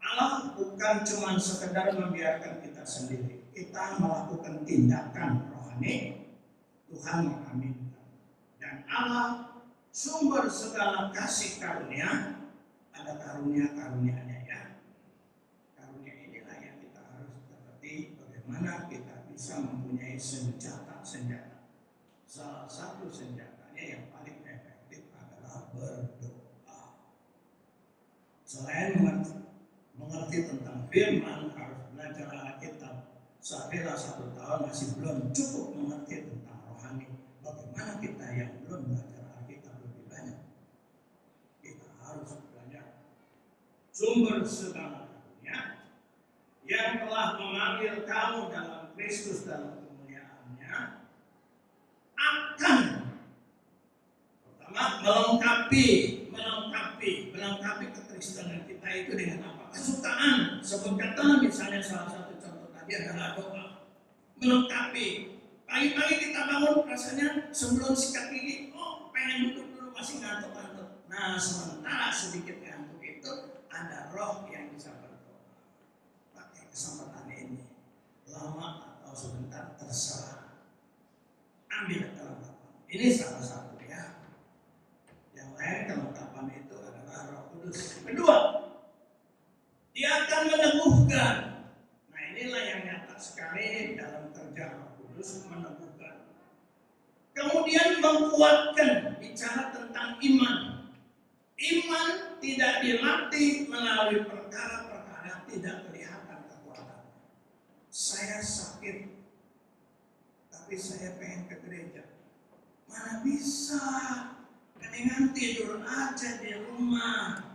Allah bukan cuma sekedar membiarkan kita sendiri. Kita melakukan tindakan rohani. Tuhan mengaminkan. Dan Allah sumber segala kasih karunia. Ada karunia-karunianya ya. Karunia inilah yang kita harus mengerti bagaimana kita bisa mempunyai senjata-senjata. Salah satu senjatanya yang paling efektif adalah berdoa. Selain mengerti tentang firman, harus belajar Alkitab. Saya 1 tahun masih belum cukup mengerti tentang rohani. Bagaimana kita yang belum belajar Alkitab lebih banyak? Kita harus belajar sumber segala karunia yang telah memanggil kamu dalam Kristus dalam kemuliaan-Nya akan pertama melengkapi kekristenan kita itu dengan apa? Kesukaan. Sebut kata misalnya salah satu contoh tadi adalah doa. Melengkapi. Pagi-pagi kita bangun rasanya sebelum sikat gigi, pengen duduk dulu masih ngantuk-ngantuk. Nah sementara sedikit ngantuk itu ada roh yang bisa berdoa. Pakai kesempatan ini, lama atau sebentar terserah. Ambil kelengkapan. Ini salah satu ya. Yang lain kelengkapan itu adalah Roh Kudus. Kedua, Dia akan meneguhkan. Nah inilah yang nyata sekali dalam kerja Roh Kudus, meneguhkan. Kemudian menguatkan, bicara tentang iman. Iman tidak dilatih melalui perkara-perkara tidak kelihatan kekuatannya. Saya sakit, tapi saya pengen ke gereja. Mana bisa, mendingan tidur aja di rumah.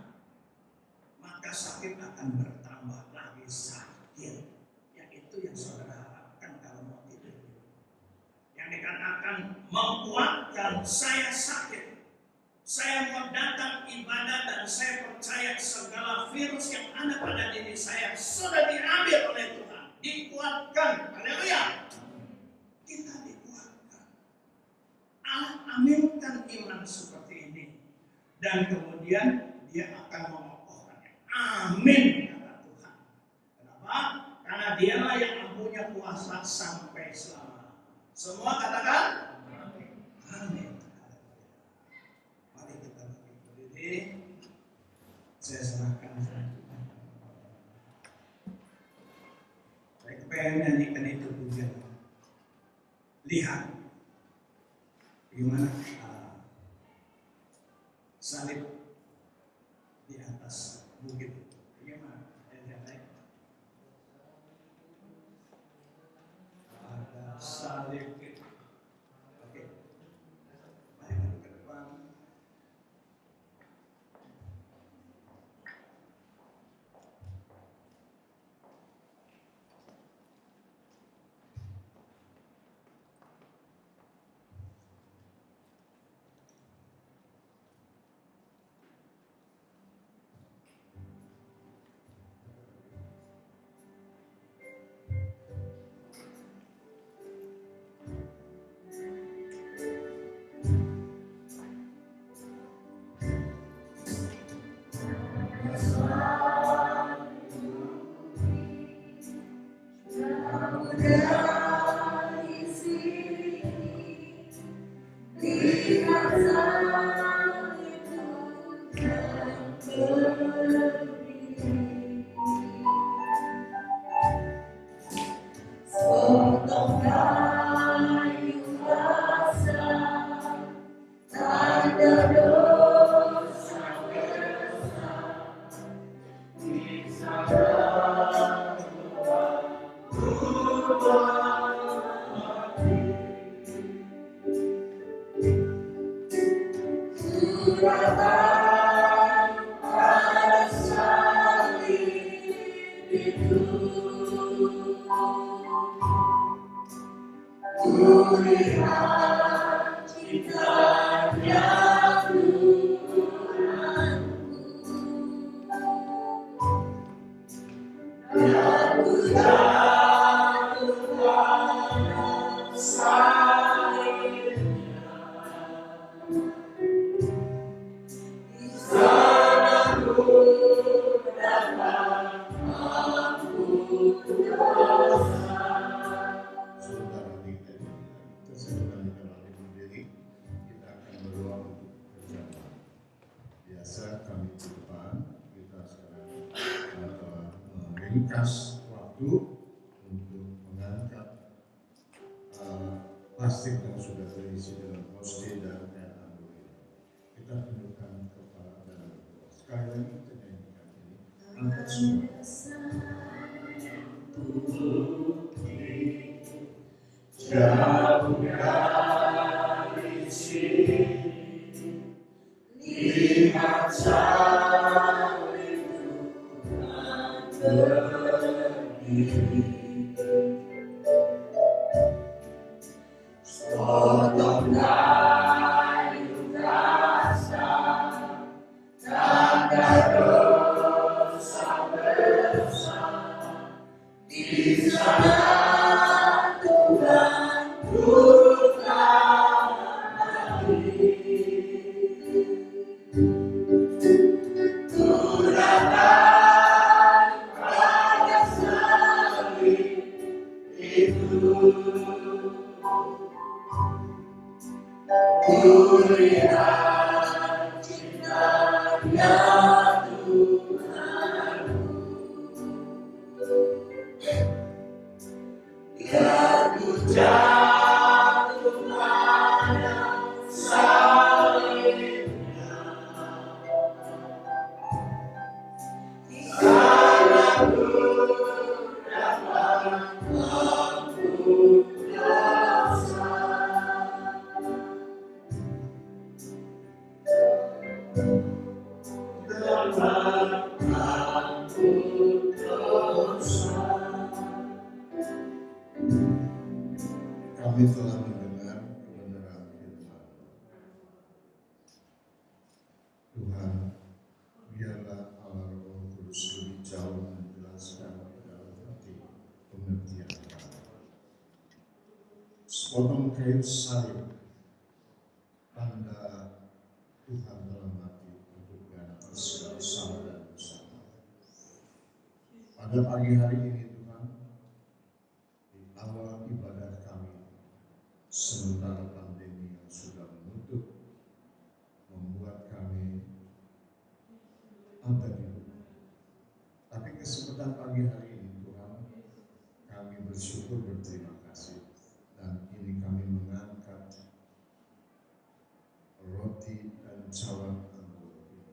Maka sakit akan bertambah lagi sakit. Yaitu yang saudara harapkan kalau mau tidur. Yang dikatakan menguatkan, saya sakit. Saya mau datang ibadah dan saya percaya segala virus yang ada pada diri saya sudah diambil oleh Tuhan. Dikuatkan. Haleluya. Kita dikuatkan. Allah aminkan iman seperti ini. Dan kemudian Dia akan mengokohkannya. Amin, kata Tuhan. Kenapa? Karena Dialah yang punya kuasa sampai selama. Semua katakan amin. Mari kita berdiri. Saya serahkan selanjutnya. Saya pengen nyanyikan itu pujian. Lihat gimana salib di atas bukit itu. Bagaimana? Ada salib itu. Oke. Mari ke depan. Ringkas waktu untuk mengangkat plastik yang sudah terisi dalam hosting dan air anggur ini. Kita tundukkan kepala dan berdoa. Sekali lagi kita nyanyikan ini. Angkat semua. Jauh dari sini, lihat potong kayu kasar, tanda dosa besar, di sana Tuhan bukan lagi. Lihat cintanya Tuhanku, biar ku jatuh pada salibnya, di sana ku dapat ampun dosa. Kami telah mendengar kebenaran firman. Tuhan, biarlah Allah Roh Kudus lebih jauh menjelaskan ke dalam hati pengertian kami. Sepotong kayu salib, tanda Tuhan dalam hati untuk ganti segala salah dan dosa. Pada pagi hari ini Tuhan, di awal ibadah kami, sementara pandemi yang sudah menutup, membuat kami ada di rumah. Tapi kesempatan pagi hari ini Tuhan, kami bersyukur berterima kasih, dan ini kami mengangkat roti dan cawan anggur ini.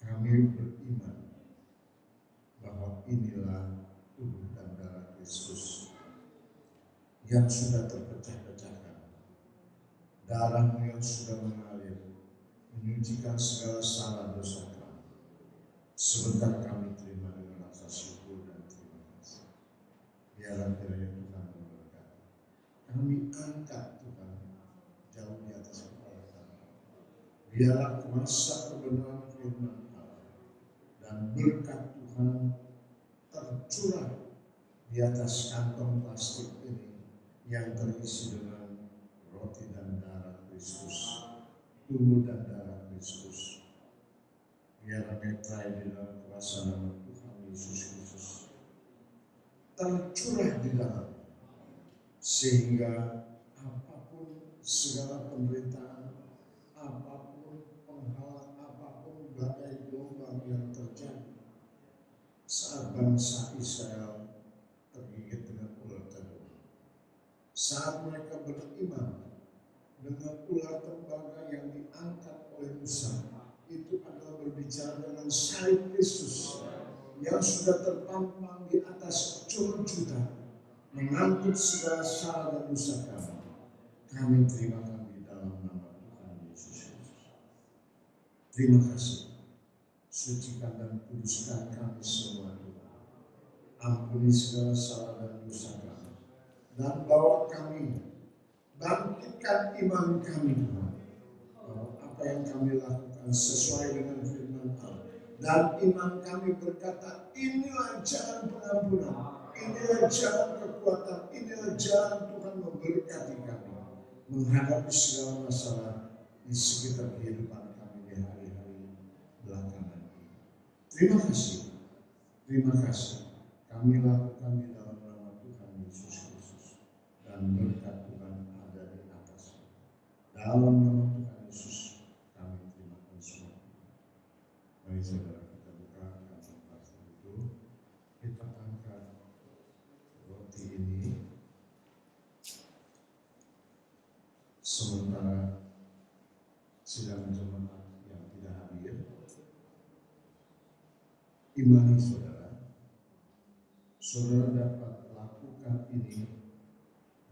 Kami beriman bahwa inilah tubuh dan darah Kristus yang sudah terpecah-pecahkan, darahmu yang sudah mengalir menyucikan segala salah dosa kami. Sebentar kami terima dengan rasa syukur dan terima kasih. Biarlah kiranya Tuhan memberkati. Kami angkat Tuhan jauh di atas kepala kami. Biarlah kuasa kebenaran firman Allah dan berkat Tuhan tercurah di atas kantong plastik ini yang terisi dengan roti dan darah Kristus, tubuh dan darah Kristus. Biarlah metrai di dalam kuasa nama Tuhan Yesus Kristus tercurah di dalam, sehingga apapun segala penderitaan, apapun penghalang, apapun badai gelombang yang terjadi saat bangsa Israel tergigit dengan ular tembaga, saat mereka beriman dengan ular tembaga yang diangkat oleh Musa, itu adalah berbicara dengan salib Kristus yang sudah terpampang di atas curug juta. mengangkut segala salah dan dosa kami terima kami dalam nama Tuhan Yesus Kristus. Terima kasih, sucikan dan kuduskan kami semua Tuhan. Ampuni segala salah dan dosa kami, dan bawa kami, bangkitkan iman kami Tuhan, bahwa apa yang kami lakukan sesuai dengan firman Allah. Dan iman kami berkata, inilah jalan pengampunan, inilah jalan kekuatan, inilah jalan Tuhan memberkati kami menghadapi segala masalah di sekitar kehidupan kami di hari-hari belakangan ini. Terima kasih, terima kasih. Kami lakukan di dalam nama Tuhan Yesus Kristus, dan berkat Tuhan ada di atas. Dalam nama Tuhan Yesus kami terima kasih. Mari saudara kita buka kantong plastik itu, kita angkat roti ini. Sementara sidang jemaat yang tidak hadir, imani saudara, saudara dapat lakukan ini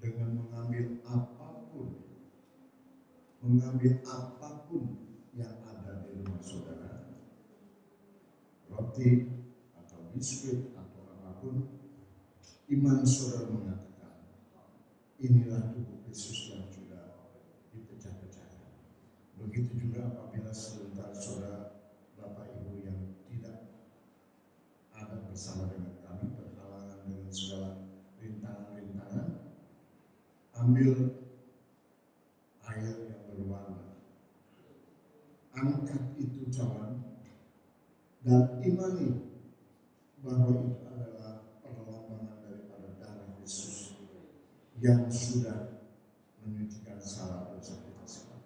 dengan mengambil apapun yang ada di rumah saudara, roti atau biskuit atau apapun. Iman saudara mengatakan, inilah tubuh Kristus yang sudah dipecah-pecahkan. Begitu juga apabila sebentar saudara, Bapak Ibu yang tidak ada bersama dengan kami, berhalangan dengan segala rintangan-rintangan, ambil air yang berwarna, angkat itu cawan, dan imani bahwa itu adalah perlambangan daripada darah Yesus yang sudah menyucikan salah dosa kita semua.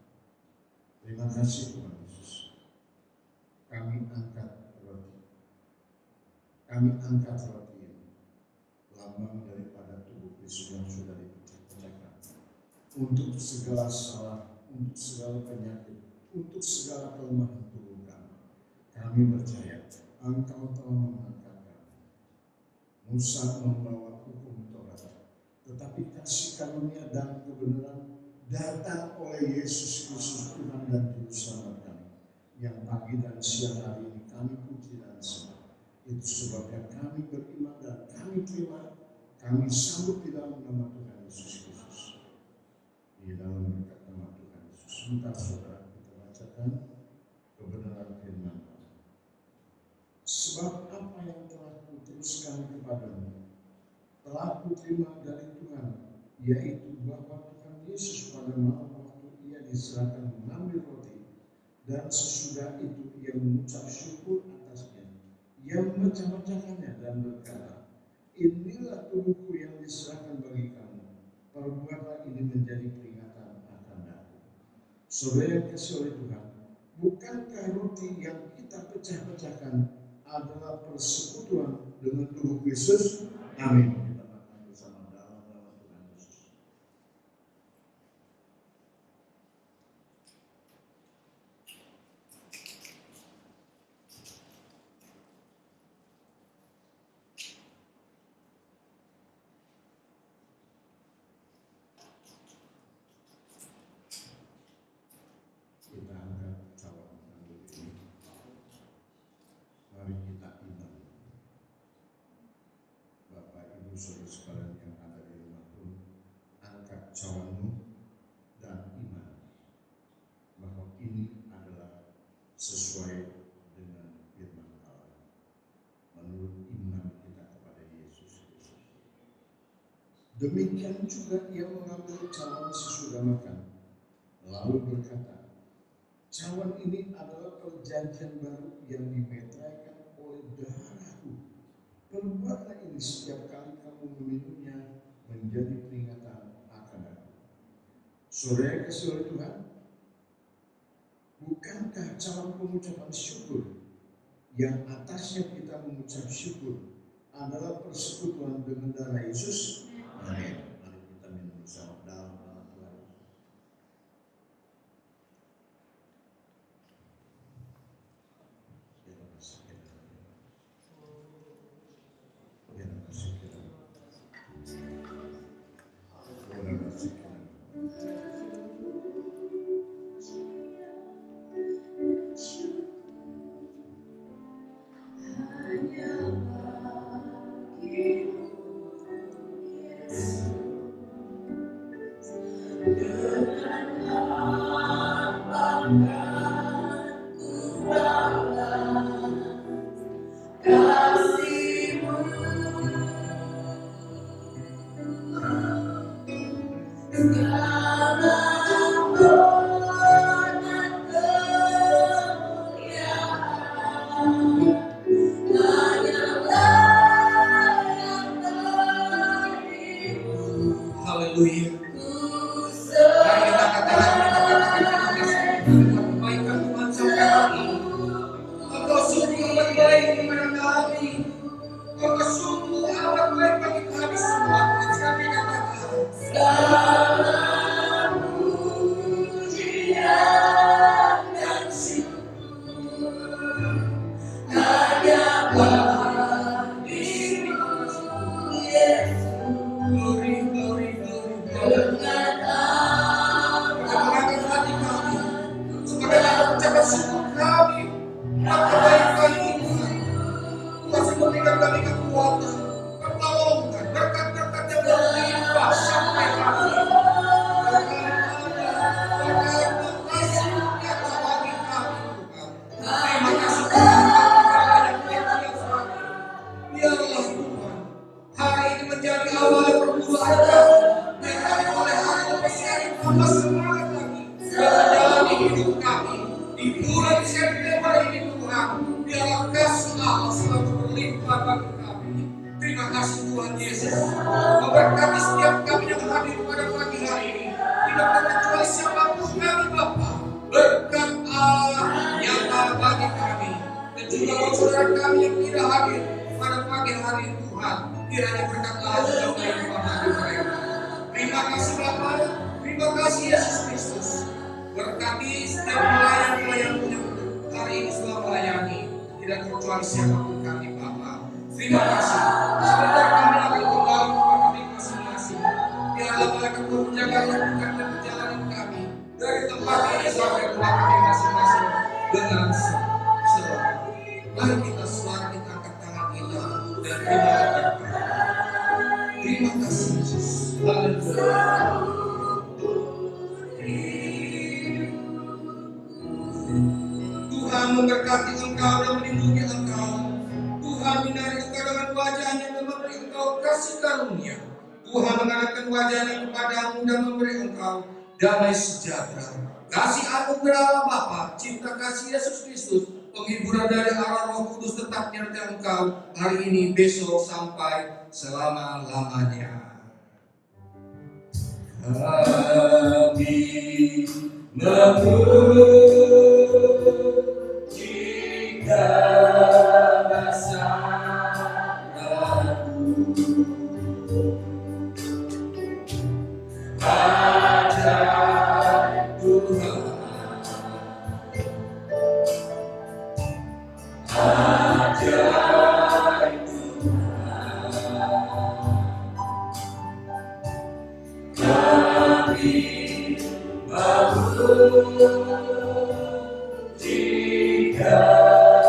Terima kasih Tuhan Yesus. Kami angkat roti ini, lambang daripada tubuh Kristus yang sudah dipecah-pecahkan untuk segala salah, untuk segala penyakit, untuk segala kelemahan tubuh kami. Kami percaya Engkau telah mengangkat kami. Musa membawa hukum Taurat, tetapi kasih karunia dan kebenaran datang oleh Yesus Kristus Tuhan dan Juru Selamat kami, yang pagi dan siang hari ini kami puji dan sembah. Itu sebabnya kami beriman dan kami terima, kami sambut di dalam nama Tuhan Yesus Kristus. Di dalam berkat nama Tuhan Yesus. Sebentar saudara, kita bacakan kebenaran firman Allah. Sebab apa yang telah kuteruskan kepadamu telah kuterima dari Tuhan, yaitu bahwa Tuhan Yesus pada malam waktu ia diserahkan mengambil roti, dan sesudah itu ia mengucap syukur atasnya, ia memecah-mecahkannya dan berkata, inilah tubuhku yang diserahkan bagi kamu, perbuatlah ini menjadi peringatan akan aku. Saudara yang kasih oleh Tuhan, bukankah roti yang kita pecah-pecahkan adalah persekutuan dengan tubuh Kristus? Amin. Kita makan bersama dalam nama Tuhan Yesus. Kita angkat cawan anggur ini. Mari kita iman. Bapak Ibu saudara sekalian yang ada di rumah pun, angkat cawanmu dan iman bahwa ini adalah sesuai dengan firman Allah, menurut iman kita kepada Yesus Kristus. Demikian juga ia mengambil cawan sesudah makan, lalu berkata, cawan ini adalah perjanjian baru yang dimeteraikan oleh darahku. Perbuatlah ini setiap kali kamu meminumnya menjadi peringatan akan aku. Saudara yang kasih oleh Tuhan, bukankah cawan pengucapan syukur yang atasnya kita mengucap syukur adalah persekutuan dengan darah Yesus? Amin. Mari kita minum bersama dalam nama Tuhan. Terima kasih. Haleluya. Mari kita katakan kebaikan Tuhan sampai hari ini. Engkau sungguh amat baik kepada kami. Engkau sungguh amat baik bagi kami semua. Kami katakan segala pujian dan syukur hanya bagimu Yesus. Glory, glory, glory, glory. Perkatakan hati kami sebagai ucapan syukur kami atas kebaikan Tuhan. Tuhan memberikan kami kekuatan, pertolongan, berkat-berkat yang berlimpah sampai hari ini. Terima kasih Tuhan. Biarlah Tuhan hari ini menjadi awal permulaan kami. Yang kami boleh hari ini tambah semangat lagi menjalani hidup kami di bulan September ini Tuhan. Biarlah kasih Allah selalu berlimpah bagi kami. Terima kasih Tuhan Yesus. Memberkati setiap kami yang hadir pada pagi hari ini. Tidak terkecuali siapapun kami Bapa. Berkat Allah nyata bagi kami. Dan juga buat saudara kami yang tidak hadir pada pagi hari ini Tuhan. Kiranya berkat Allah juga melimpah bagi mereka. Terima kasih Bapa. Terima kasih Yesus Kristus. Berkati setiap pelayan-pelayan yang hari ini sudah melayani. Tidak terkecuali siapapun kami Bapa. Terima kasih. Sebentar kami akan kembali kepada kami masing-masing. Biarlah mereka menjaga lakukan dan perjalanan kami dari tempat ini sampai rumah kami masing-masing dengan selamat. Mari kita suara kita angkat tangan kita dan terima kasih. Terima kasih Yesus. Haleluya. Tuhan memberkati engkau dan melindungi engkau. Tuhan menarik engkau dengan wajahnya dan memberi engkau kasih karunia. Tuhan mengangkat wajahnya kepadamu dan memberi engkau damai sejahtera. Kasih anugerah Allah Bapa, cinta kasih Yesus Kristus, penghiburan dari Allah Roh Kudus tetap menyertai engkau hari ini, besok, sampai selama-lamanya. Kami memuji kebesaran-Mu. Ajaib Tuhan, ajaib Tuhan, kami memuji kebesaran-Mu.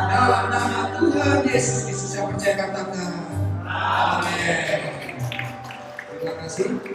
Dalam nama Tuhan Yesus Kristus saya percaya, katakan amin. Terima kasih.